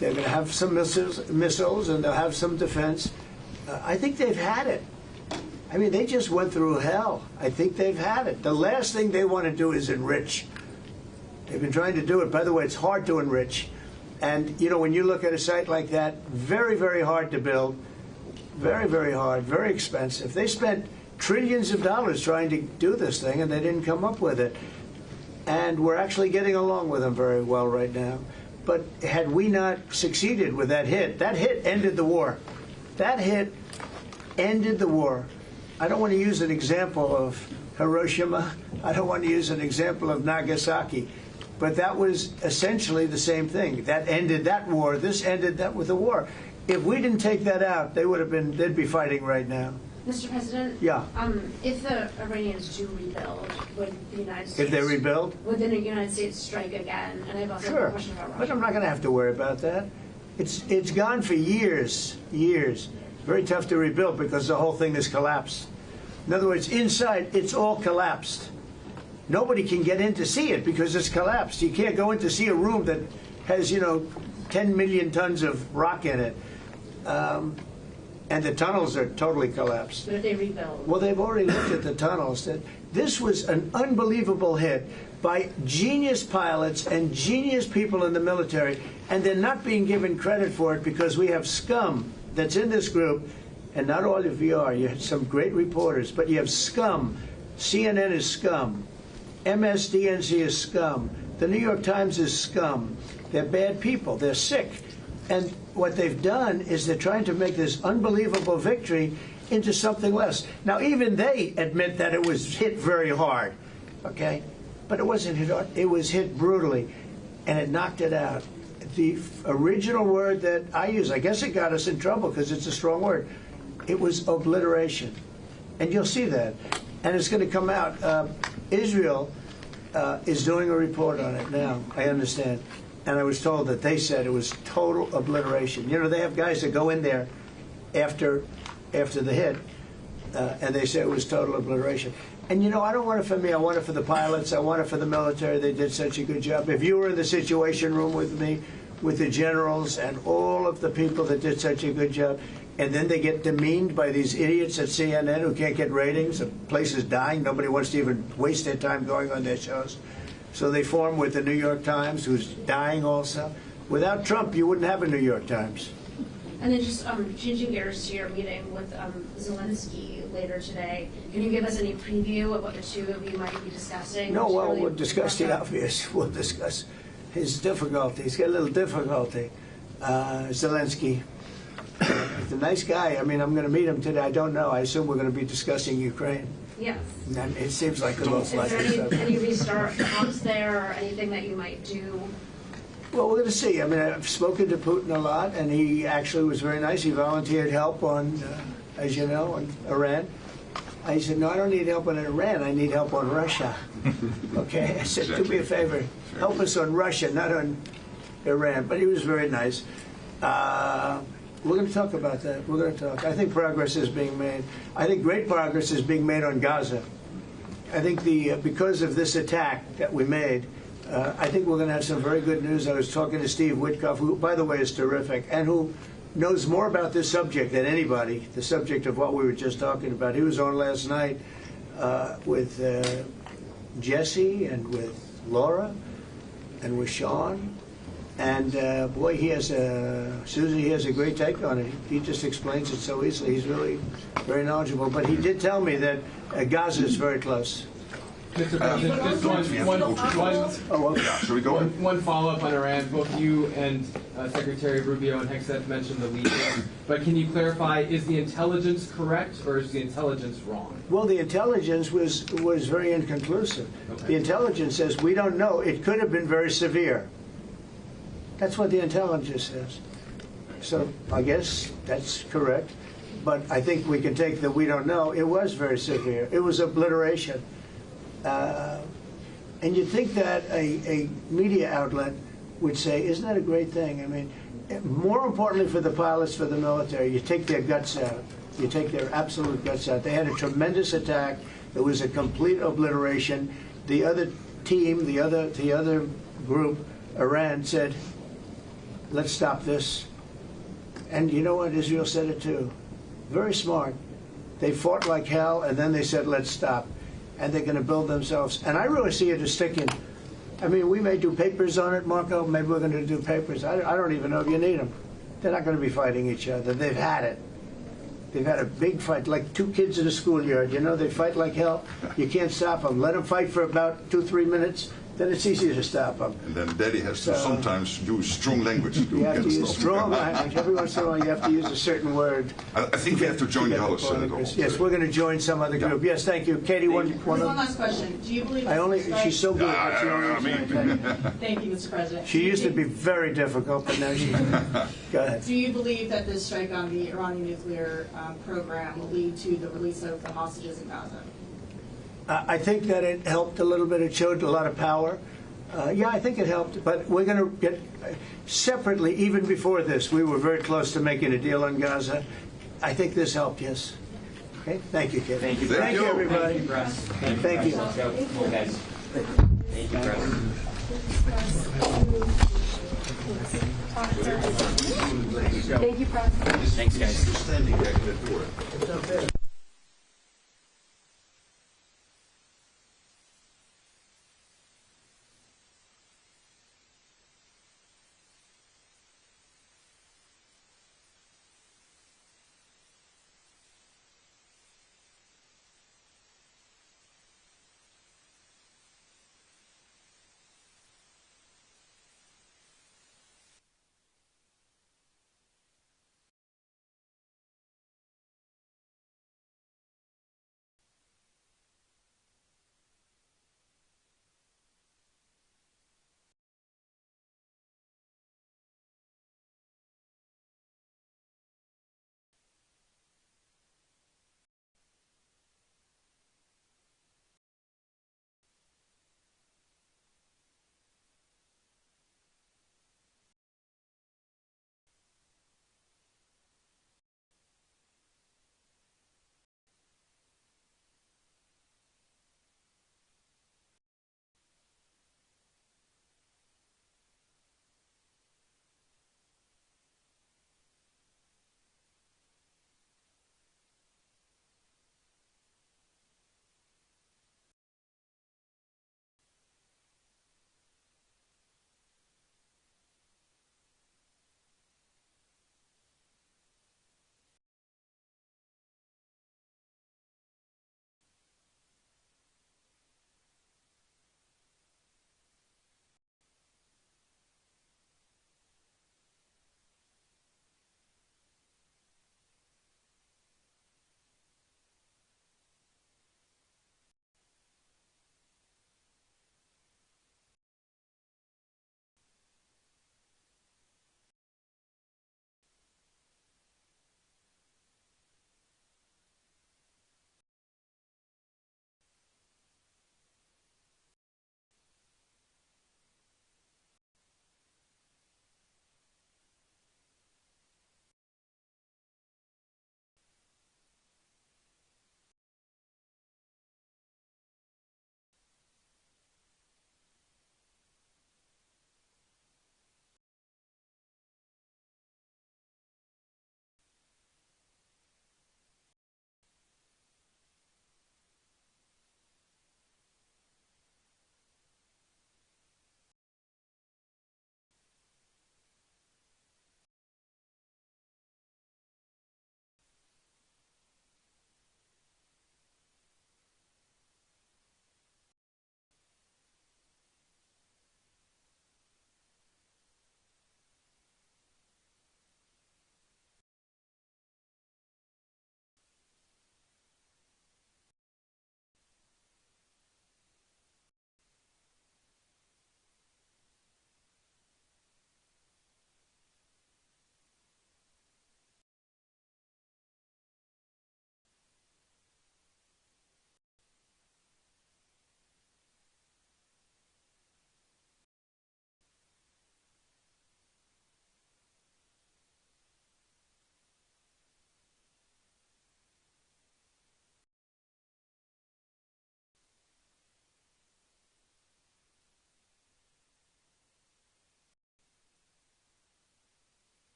they're going to have some missiles, and they'll have some defense. I think they've had it. I mean, they just went through hell. I think they've had it. The last thing they want to do is enrich. They've been trying to do it. By the way, it's hard to enrich. And, you know, when you look at a site like that, very, very hard to build. very, very hard, very expensive. They spent trillions of dollars trying to do this thing, and they didn't come up with it. And we're actually getting along with them very well right now. But had we not succeeded with that hit ended the war. That hit ended the war. I don't want to use an example of Hiroshima. I don't want to use an example of Nagasaki. But that was essentially the same thing. That ended that war. This ended that with the war. If we didn't take that out, they'd be fighting right now. Mr. President? Yeah. If the Iranians do rebuild, would the United States... If they rebuild? Would the United States strike again? And I have also Sure. a question about Russia. But I'm not going to have to worry about that. It's gone for years, years. Very tough to rebuild because the whole thing has collapsed. In other words, inside, it's all collapsed. Nobody can get in to see it because it's collapsed. You can't go in to see a room that has, 10 million tons of rock in it. And the tunnels are totally collapsed. But if they rebuild? Well, they've already looked at the tunnels. This was an unbelievable hit by genius pilots and genius people in the military, and they're not being given credit for it because we have scum that's in this group, and not all of you are. You have some great reporters, but you have scum. CNN is scum. MSDNC is scum. The New York Times is scum. They're bad people. They're sick. And what they've done is they're trying to make this unbelievable victory into something less. Now, even they admit that it was hit very hard, okay? But it wasn't hit hard. It was hit brutally, and it knocked it out. The original word that I use, I guess it got us in trouble because it's a strong word. It was obliteration. And you'll see that. And it's going to come out. Israel is doing a report on it now, I understand. And I was told that they said it was total obliteration. They have guys that go in there after the hit, and they say it was total obliteration. And I don't want it for me. I want it for the pilots. I want it for the military. They did such a good job. If you were in the Situation Room with me, with the generals and all of the people that did such a good job, and then they get demeaned by these idiots at CNN who can't get ratings, the place is dying, nobody wants to even waste their time going on their shows. So they form with the New York Times, who's dying also. Without Trump, you wouldn't have a New York Times. And then just changing gears to your meeting with Zelensky later today, can you give us any preview of what the two of you might be discussing? No, well, we'll discuss the obvious. We'll discuss his difficulty. He's got a little difficulty. Zelensky, he's a nice guy. I mean, I'm going to meet him today. I don't know. I assume we're going to be discussing Ukraine. Yes. And it seems like the most likely subject. Is there any restart talks there or anything that you might do? Well, we're going to see. I mean, I've spoken to Putin a lot, and he actually was very nice. He volunteered help on, as you know, on Iran. I said, no, I don't need help on Iran. I need help on Russia. Okay? I said, do me a favor. Help us on Russia, not on Iran. But he was very nice. We're going to talk about that. We're going to talk. I think progress is being made. I think great progress is being made on Gaza. I think because of this attack that we made, I think we're going to have some very good news. I was talking to Steve Witkoff, who, by the way, is terrific, and who knows more about this subject than anybody, the subject of what we were just talking about. He was on last night with Jesse and with Laura and with Sean. And boy, Susie, he has a great take on it. He just explains it so easily. He's really very knowledgeable. But he did tell me that Gaza is very close. Mr. President, one follow-up on Iran. Both you and Secretary Rubio and Hegseth mentioned the leakage. But can you clarify, is the intelligence correct or is the intelligence wrong? Well, the intelligence was very inconclusive. Okay. The intelligence says we don't know. It could have been very severe. That's what the intelligence says. So I guess that's correct. But I think we can take that we don't know. It was very severe. It was obliteration. And you'd think that a media outlet would say, isn't that a great thing? I mean, more importantly for the pilots, for the military, you take their guts out. You take their absolute guts out. They had a tremendous attack. It was a complete obliteration. The other team, the other group, Iran, said, let's stop this. And you know what? Israel said it too. Very smart. They fought like hell, and then they said, let's stop. And they're going to build themselves. And I really see it as sticking. I mean, we may do papers on it, Marco. Maybe we're going to do papers. I don't even know if you need them. They're not going to be fighting each other. They've had it. They've had a big fight, like two kids in a schoolyard. You know, they fight like hell. You can't stop them. Let them fight for about 2-3 minutes. Then it's easier to stop them. And then Daddy has to sometimes use strong language to You have to use stop. strong language. Every once in a while, you have to use a certain word. I think we have to join the others. Yes, we're going to join some other group. Yes, thank you. Katie, one last question. Do you believe she's so good. That's the only reason I tell you. Thank you, Mr. President. She used to be very difficult, but now she's... Go ahead. Do you believe that this strike on the Iranian nuclear program will lead to the release of the hostages in Gaza? I think that it helped a little bit. It showed a lot of power. Yeah, I think it helped, but we're going to get separately, even before this, we were very close to making a deal on Gaza. I think this helped, yes. Okay, thank you, Kate. Thank you, Thank you, everybody. Thank you, Press. Thank you. Let's go. Come on, guys. Thank you, Press. Thank you, Press. Thanks, guys. Standing back at the door.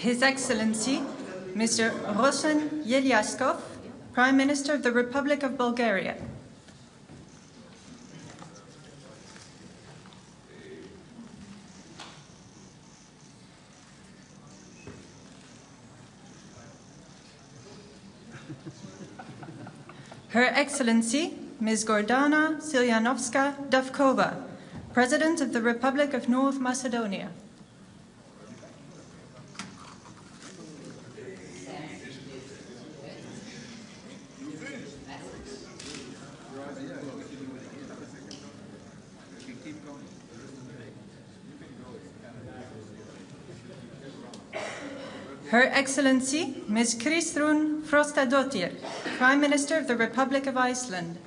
His Excellency, Mr. Rosen Yelyaskov, Prime Minister of the Republic of Bulgaria. Her Excellency, Ms. Gordana Siljanovska-Dovkova, President of the Republic of North Macedonia. Her Excellency, Ms. Kristrún Frostadóttir, Prime Minister of the Republic of Iceland.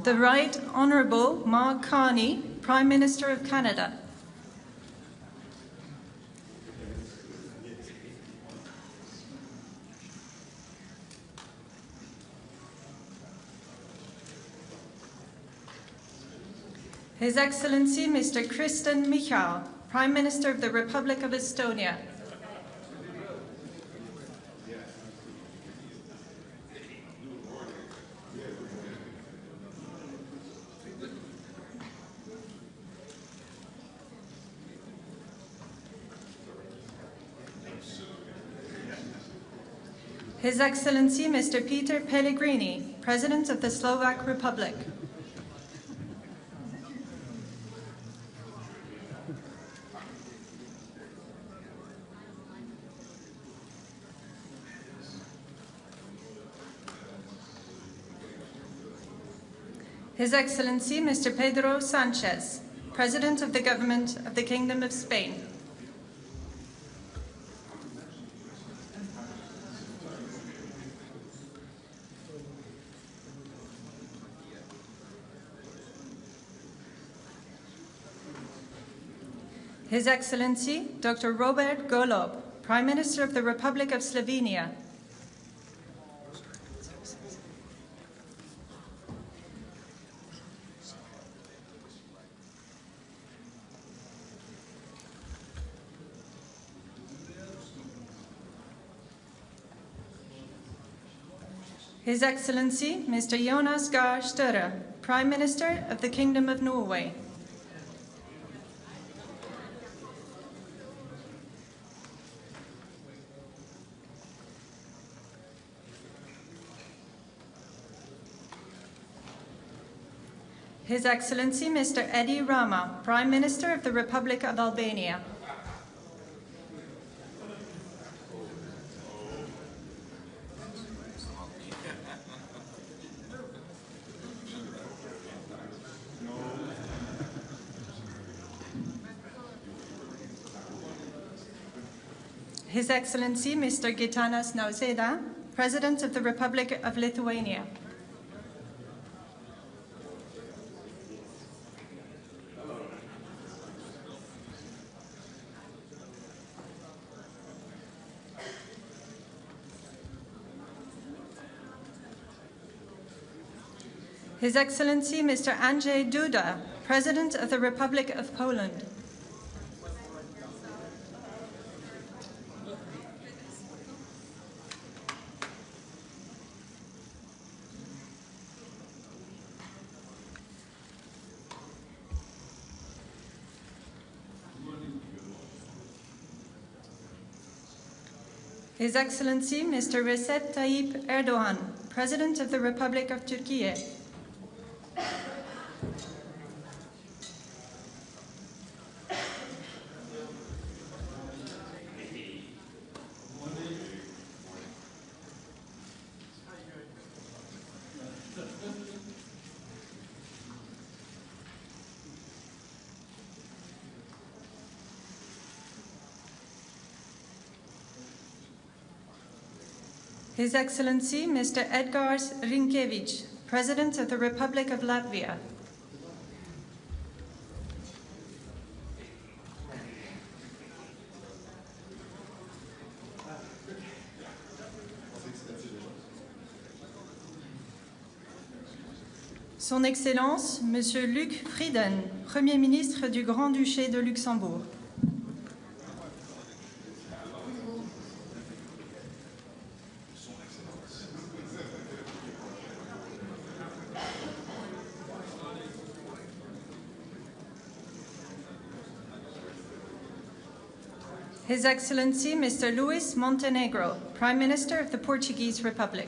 The Right Honourable Mark Carney, Prime Minister of Canada. His Excellency Mr. Kristen Michal, Prime Minister of the Republic of Estonia. His Excellency Mr. Peter Pellegrini, President of the Slovak Republic. His Excellency Mr. Pedro Sanchez, President of the Government of the Kingdom of Spain. His Excellency Dr. Robert Golob, Prime Minister of the Republic of Slovenia. His Excellency Mr. Jonas Gahr Støre, Prime Minister of the Kingdom of Norway. His Excellency Mr. Edi Rama, Prime Minister of the Republic of Albania. His Excellency Mr. Gitanas Nausėda, President of the Republic of Lithuania. His Excellency Mr. Andrzej Duda, President of the Republic of Poland. His Excellency Mr. Recep Tayyip Erdogan, President of the Republic of Turkey. His Excellency Mr. Edgars Rinkēvičs, President of the Republic of Latvia. Son Excellence, Monsieur Luc Frieden, Premier ministre du Grand-Duché de Luxembourg. His Excellency, Mr. Luis Montenegro, Prime Minister of the Portuguese Republic.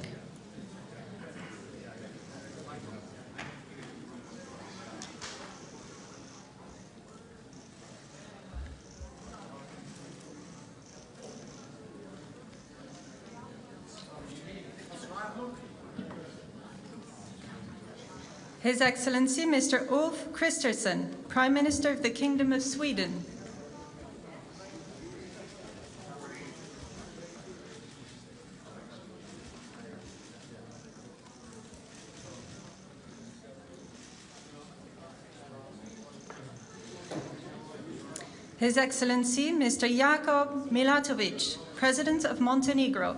His Excellency, Mr. Ulf Kristersson, Prime Minister of the Kingdom of Sweden. His Excellency, Mr. 𝗟𝗶𝘃𝗲, President of Montenegro.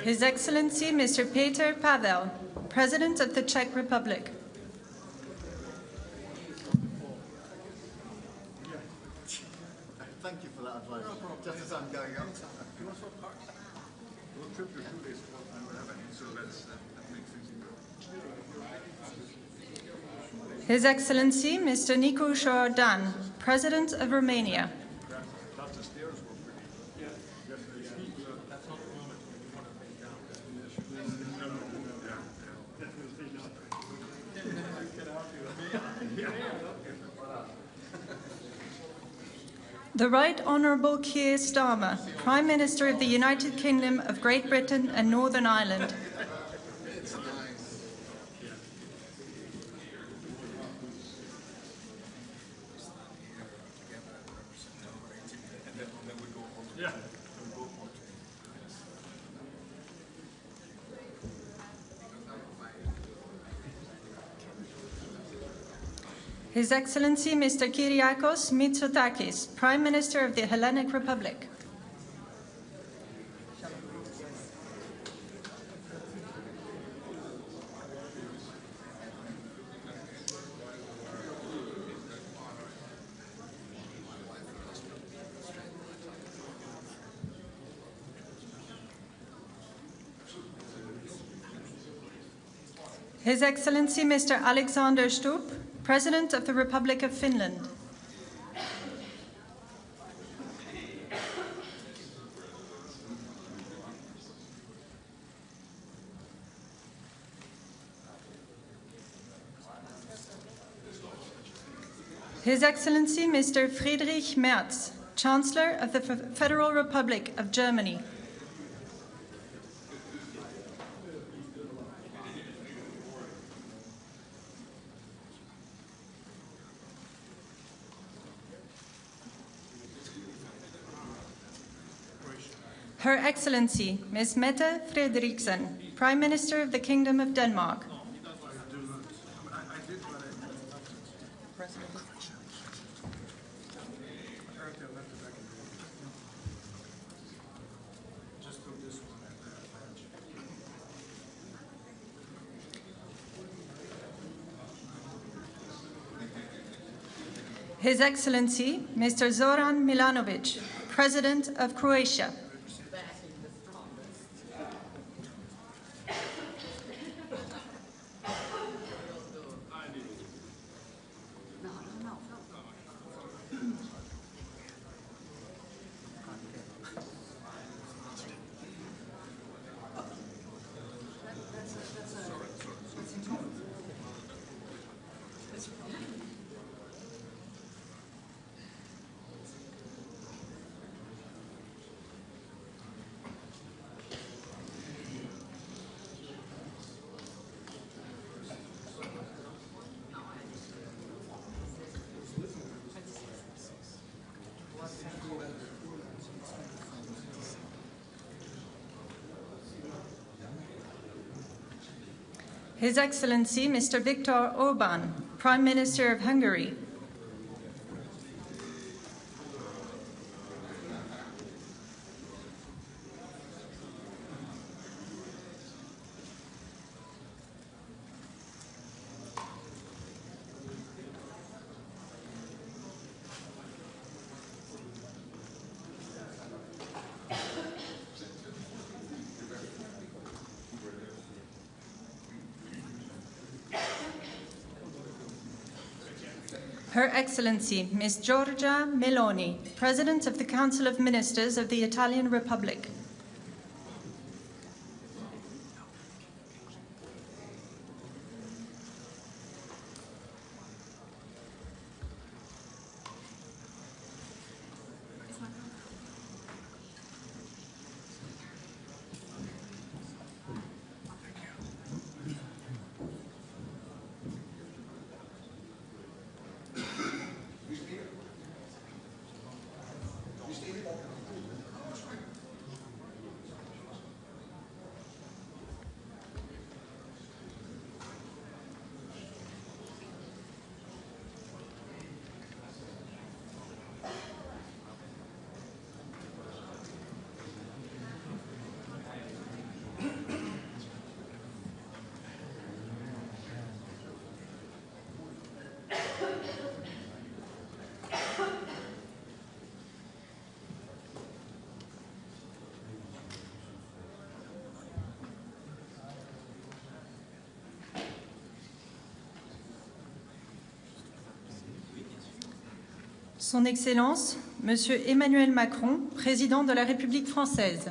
His Excellency, Mr. 𝗟𝗃𝗃𝗲, President of the Czech Republic. Thank you for that advice. Just as I'm going up. We'll trip your 2 days and whatever, so that makes things easier. His Excellency, Mr. Nicu Jordan, President of Romania. The Right Honourable Keir Starmer, Prime Minister of the United Kingdom of Great Britain and Northern Ireland. His Excellency, Mr. Kyriakos Mitsotakis, Prime Minister of the Hellenic Republic. His Excellency, Mr. Alexander Stubb, President of the Republic of Finland. His Excellency, Mr. Friedrich Merz, Chancellor of the Federal Republic of Germany. Her Excellency, Ms. Mette Frederiksen, Prime Minister of the Kingdom of Denmark. His Excellency, Mr. Zoran Milanovic, President of Croatia. His Excellency Mr. Viktor Orbán, Prime Minister of Hungary. Her Excellency Ms. Giorgia Meloni, President of the Council of Ministers of the Italian Republic. Son Excellence, Monsieur Emmanuel Macron, Président de la République française.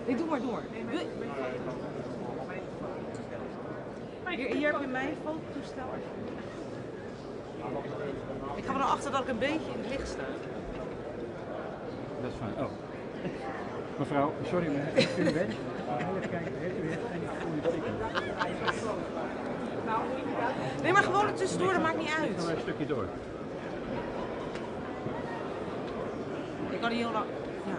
Nee, doe maar door. Hier heb je mijn fototoestel. Ik ga er naar achter dat ik een beetje in het licht sta. Dat is fijn. Oh. Mevrouw, sorry, maar heeft u een badge? Even kijken, heeft u een goede teken? Nee, maar gewoon er tussendoor, dat maakt niet uit. Dan een stukje door. Ik kan hier heel lang. Ja.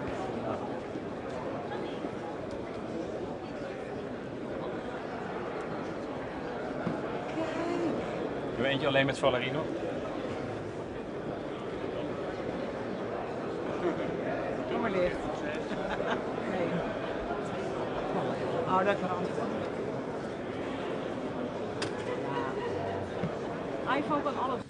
Doe eentje alleen met Valerie nog. Doe maar licht. Nee. Oh, dat verandert. Ja. iPhone kan alles.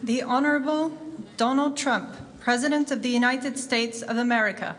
The Honorable Donald Trump, President of the United States of America.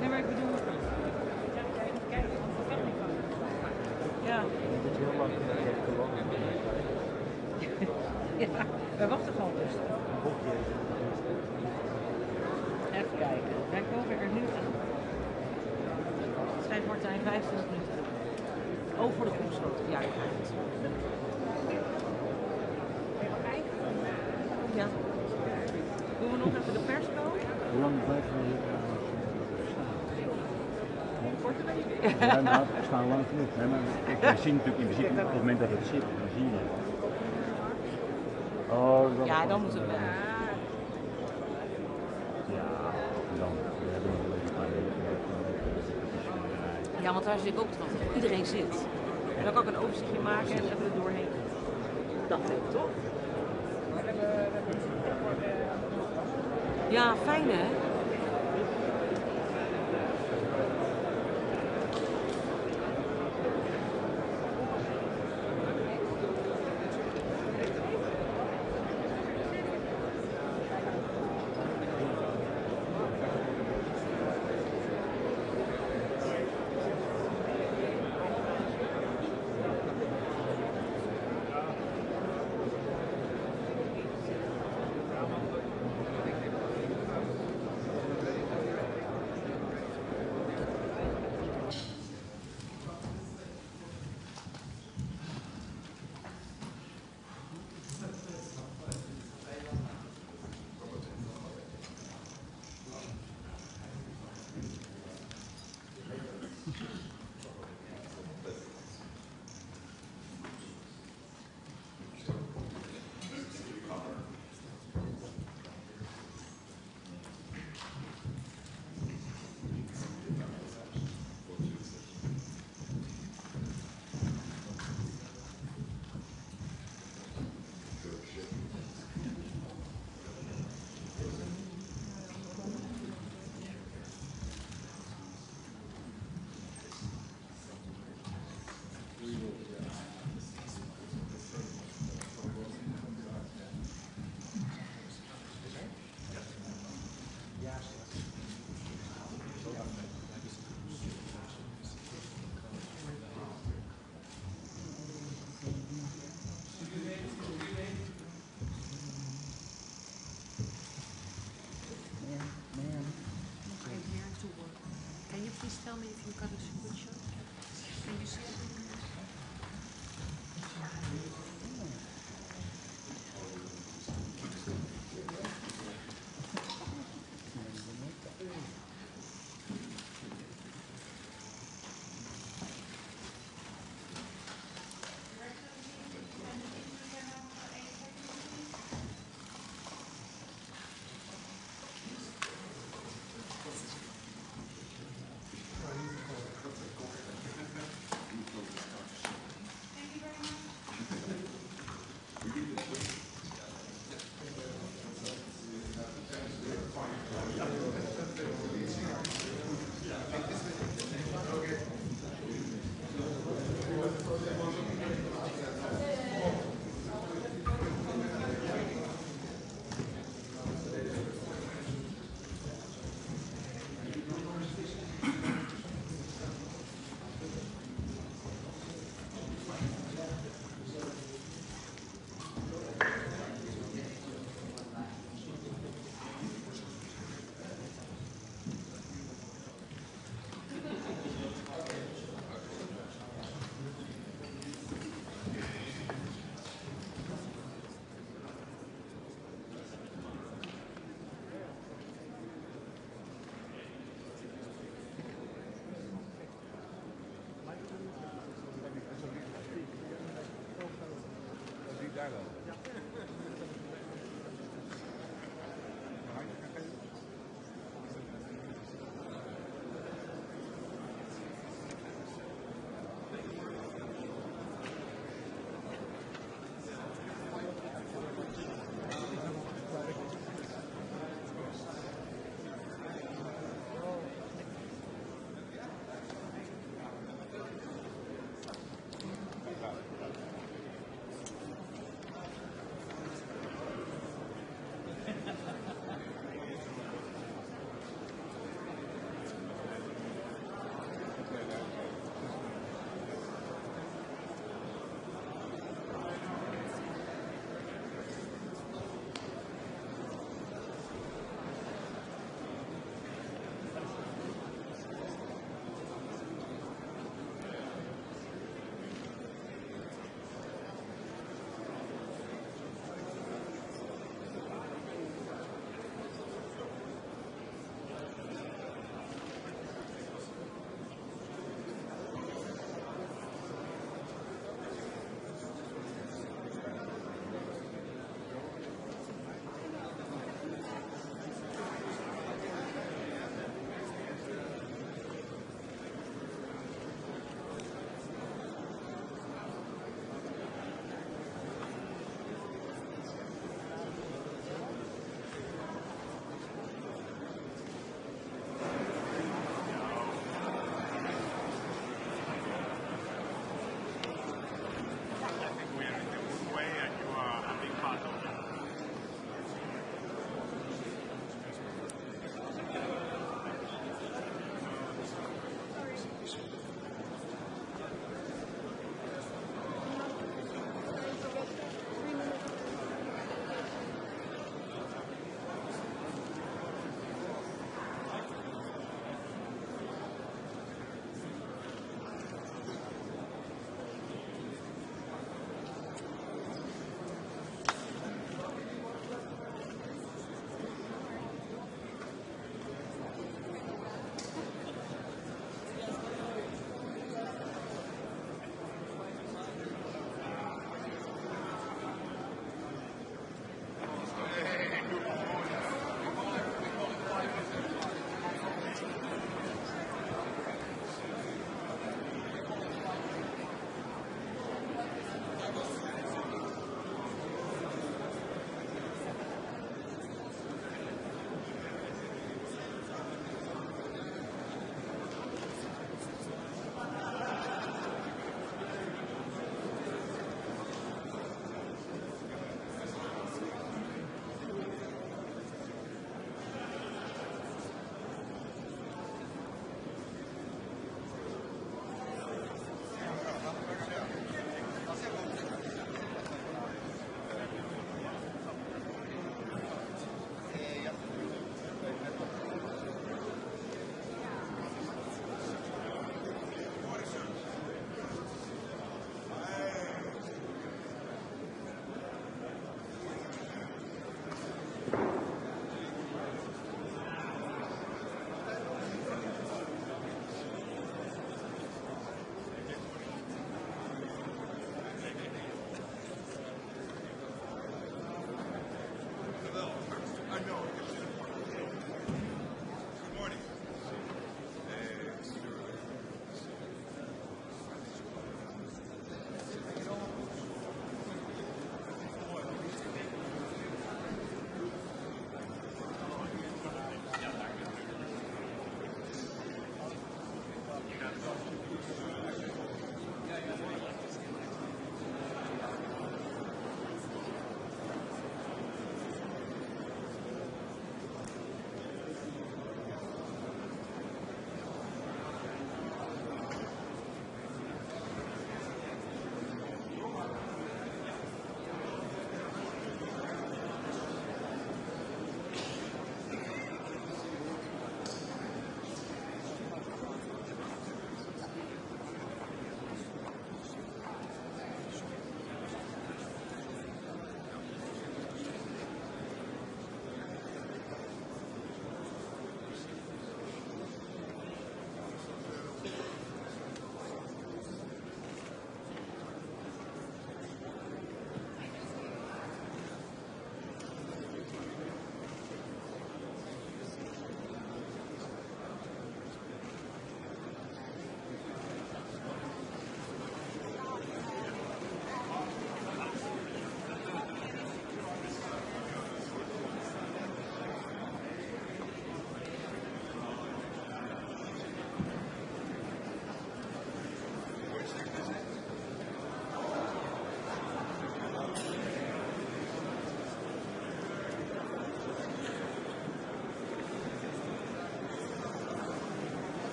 Nee, maar ik bedoel... Ja. Ja, wij wachten gewoon rustig. Even kijken. Wij komen er nu aan. Schrijf Martijn 25 minuten. Oh, voor de komstloot. Ja, ik ga het. Ja. Doen we nog even de persco? Hoe lang blijven we hier staan? Korte week. Ja, nou, we staan lang genoeg. Hè, maar wij zien natuurlijk in principe op het moment dat het zit, dan zie je het. Oh, ja, dan moeten we. Ja, dan. We hebben nog een paar weken. Ja, want daar zit ik ook te wachten. Iedereen zit. En dan kan ik een overzichtje maken en even er doorheen. Dat weet toch? Ja, fijn hè? me if you got a screenshot. Can you see it?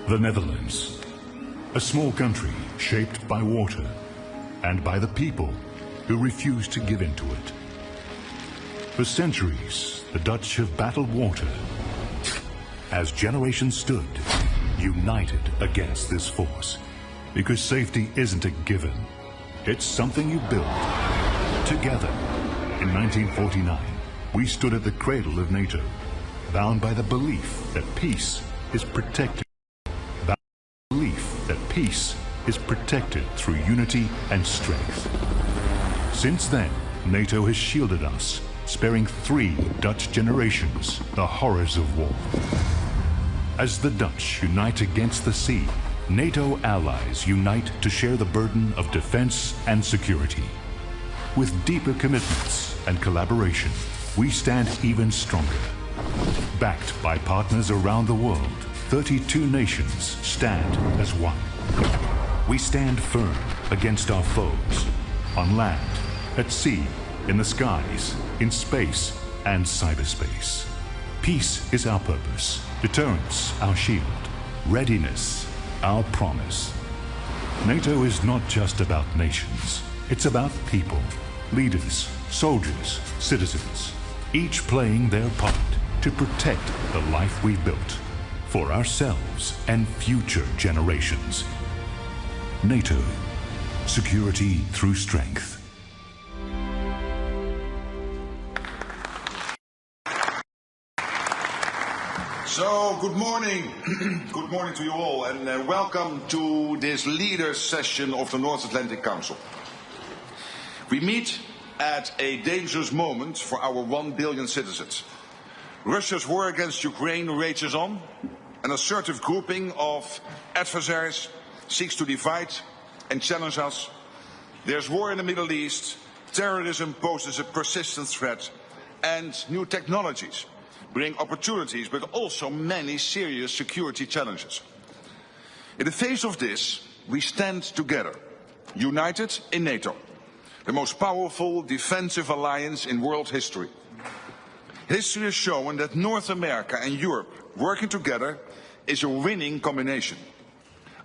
The Netherlands, a small country shaped by water and by the people who refuse to give in to it. For centuries, the Dutch have battled water as generations stood united against this force, because safety isn't a given. It's something you build together. In 1949, we stood at the cradle of NATO, bound by the belief that peace is protected. Bound by the belief that peace is protected through unity and strength. Since then, NATO has shielded us, sparing 3 Dutch generations the horrors of war. As the Dutch unite against the sea, NATO allies unite to share the burden of defense and security. With deeper commitments and collaboration, we stand even stronger. Backed by partners around the world, 32 nations stand as one. We stand firm against our foes, on land, at sea, in the skies, in space, and cyberspace. Peace is our purpose, deterrence our shield, readiness our promise. NATO is not just about nations, it's about people, leaders, soldiers, citizens, each playing their part to protect the life we've built for ourselves and future generations. NATO, security through strength. So, good morning. Good morning to you all, and welcome to this leaders session of the North Atlantic Council. We meet at a dangerous moment for our 1 billion citizens. Russia's war against Ukraine rages on. An assertive grouping of adversaries seeks to divide and challenge us. There's war in the Middle East, terrorism poses a persistent threat, and new technologies bring opportunities, but also many serious security challenges. In the face of this, we stand together, united in NATO, the most powerful defensive alliance in world history. History has shown that North America and Europe working together is a winning combination.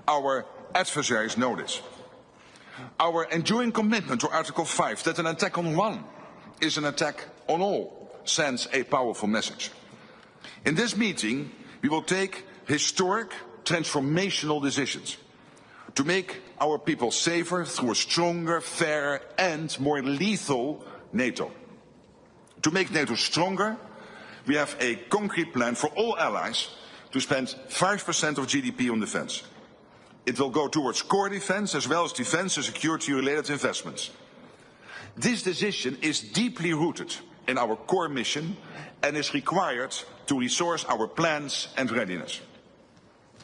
Our adversaries know this. Our enduring commitment to Article 5, that an attack on one is an attack on all, sends a powerful message. In this meeting, we will take historic, transformational decisions to make our people safer through a stronger, fairer and more lethal NATO. To make NATO stronger, we have a concrete plan for all allies to spend 5% of GDP on defense. It will go towards core defense as well as defense and security-related investments. This decision is deeply rooted in our core mission and is required to resource our plans and readiness.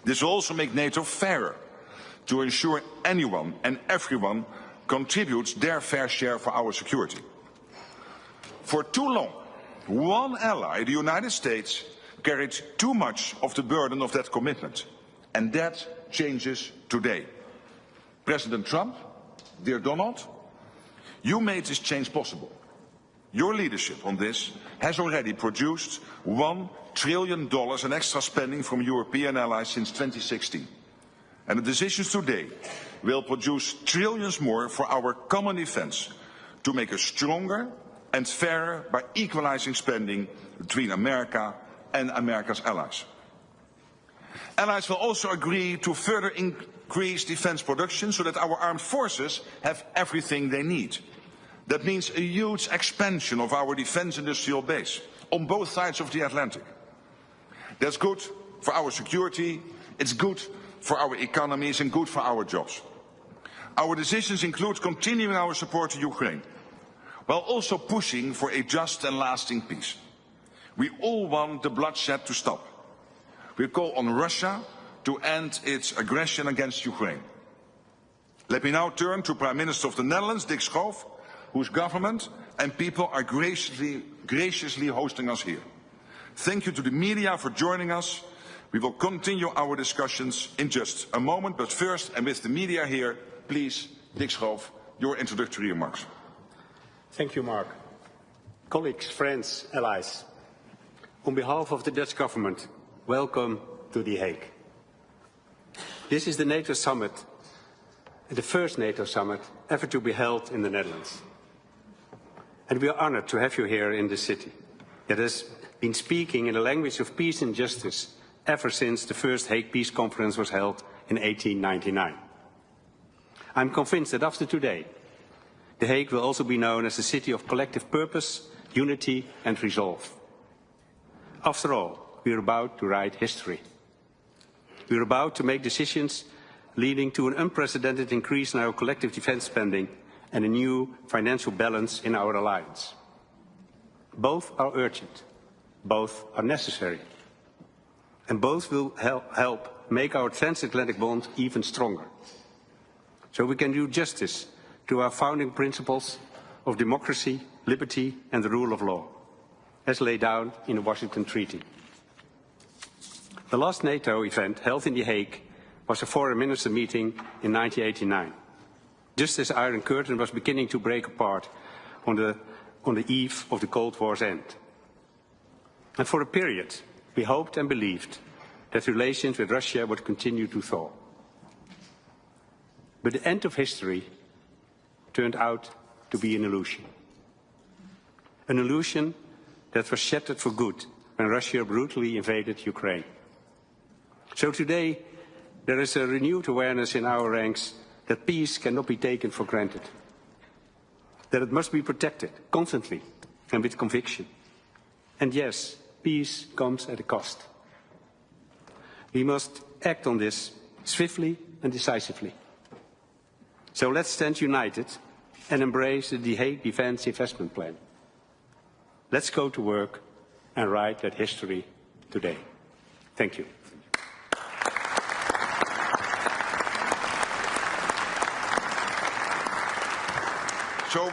This will also make NATO fairer, to ensure anyone and everyone contributes their fair share for our security. For too long, one ally, the United States, carried too much of the burden of that commitment, and that changes today. President Trump, dear Donald, you made this change possible. Your leadership on this has already produced $1 trillion in extra spending from European allies since 2016. And the decisions today will produce trillions more for our common defense to make us stronger and fairer by equalizing spending between America and America's allies. Allies will also agree to further increase defense production so that our armed forces have everything they need. That means a huge expansion of our defense industrial base on both sides of the Atlantic. That's good for our security, it's good for our economies and good for our jobs. Our decisions include continuing our support to Ukraine, while also pushing for a just and lasting peace. We all want the bloodshed to stop. We call on Russia to end its aggression against Ukraine. Let me now turn to Prime Minister of the Netherlands, 𝗟𝗃, whose government and people are graciously hosting us here. Thank you to the media for joining us. We will continue our discussions in just a moment, but first, and with the media here, please, 𝗟𝗃, your introductory remarks. Thank you, Mark. Colleagues, friends, allies, on behalf of the Dutch government, welcome to The Hague. This is the NATO summit, the first NATO summit ever to be held in the Netherlands. And we are honored to have you here in this city that has been speaking in the language of peace and justice ever since the first Hague Peace Conference was held in 1899. I'm convinced that after today, The Hague will also be known as a city of collective purpose, unity and resolve. After all, we are about to write history. We are about to make decisions leading to an unprecedented increase in our collective defense spending and a new financial balance in our alliance. Both are urgent, both are necessary, and both will help make our transatlantic bond even stronger, so we can do justice to our founding principles of democracy, liberty and the rule of law, as laid down in the Washington Treaty. The last NATO event held in The Hague was a foreign minister meeting in 1989, just as the Iron Curtain was beginning to break apart on the eve of the Cold War's end. And for a period, we hoped and believed that relations with Russia would continue to thaw. But the end of history turned out to be an illusion. An illusion that was shattered for good when Russia brutally invaded Ukraine. So today, there is a renewed awareness in our ranks that peace cannot be taken for granted, that it must be protected constantly and with conviction. And yes, peace comes at a cost. We must act on this swiftly and decisively. So let's stand united and embrace the Hague Defence Investment Plan. Let's go to work and write that history today. Thank you. So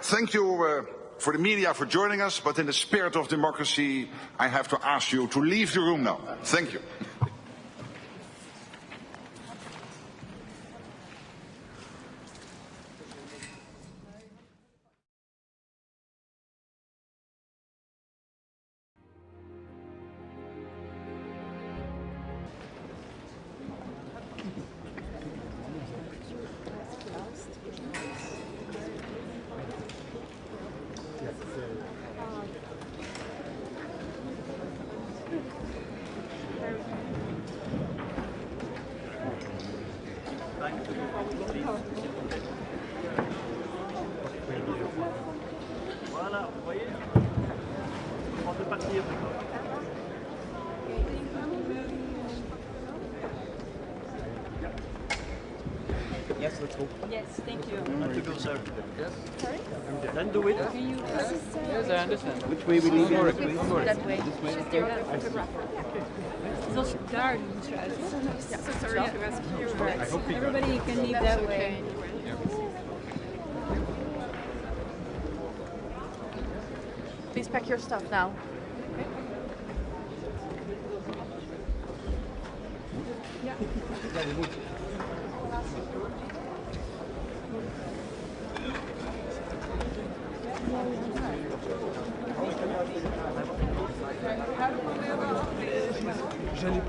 thank you for the media for joining us, but in the spirit of democracy, I have to ask you to leave the room now. Thank you. Voilà, vous voyez, on peut partir. Yes, let's go. Yes, thank you. Not to go, sir. Yes. Sorry? Then do it. Yes, I understand. Which way we leave? That way. This way? Zoals daar moeten we uit. So sorry to ask you. Everybody can leave that way. Please pack your stuff now. Ja. Ja, je moet. Ja.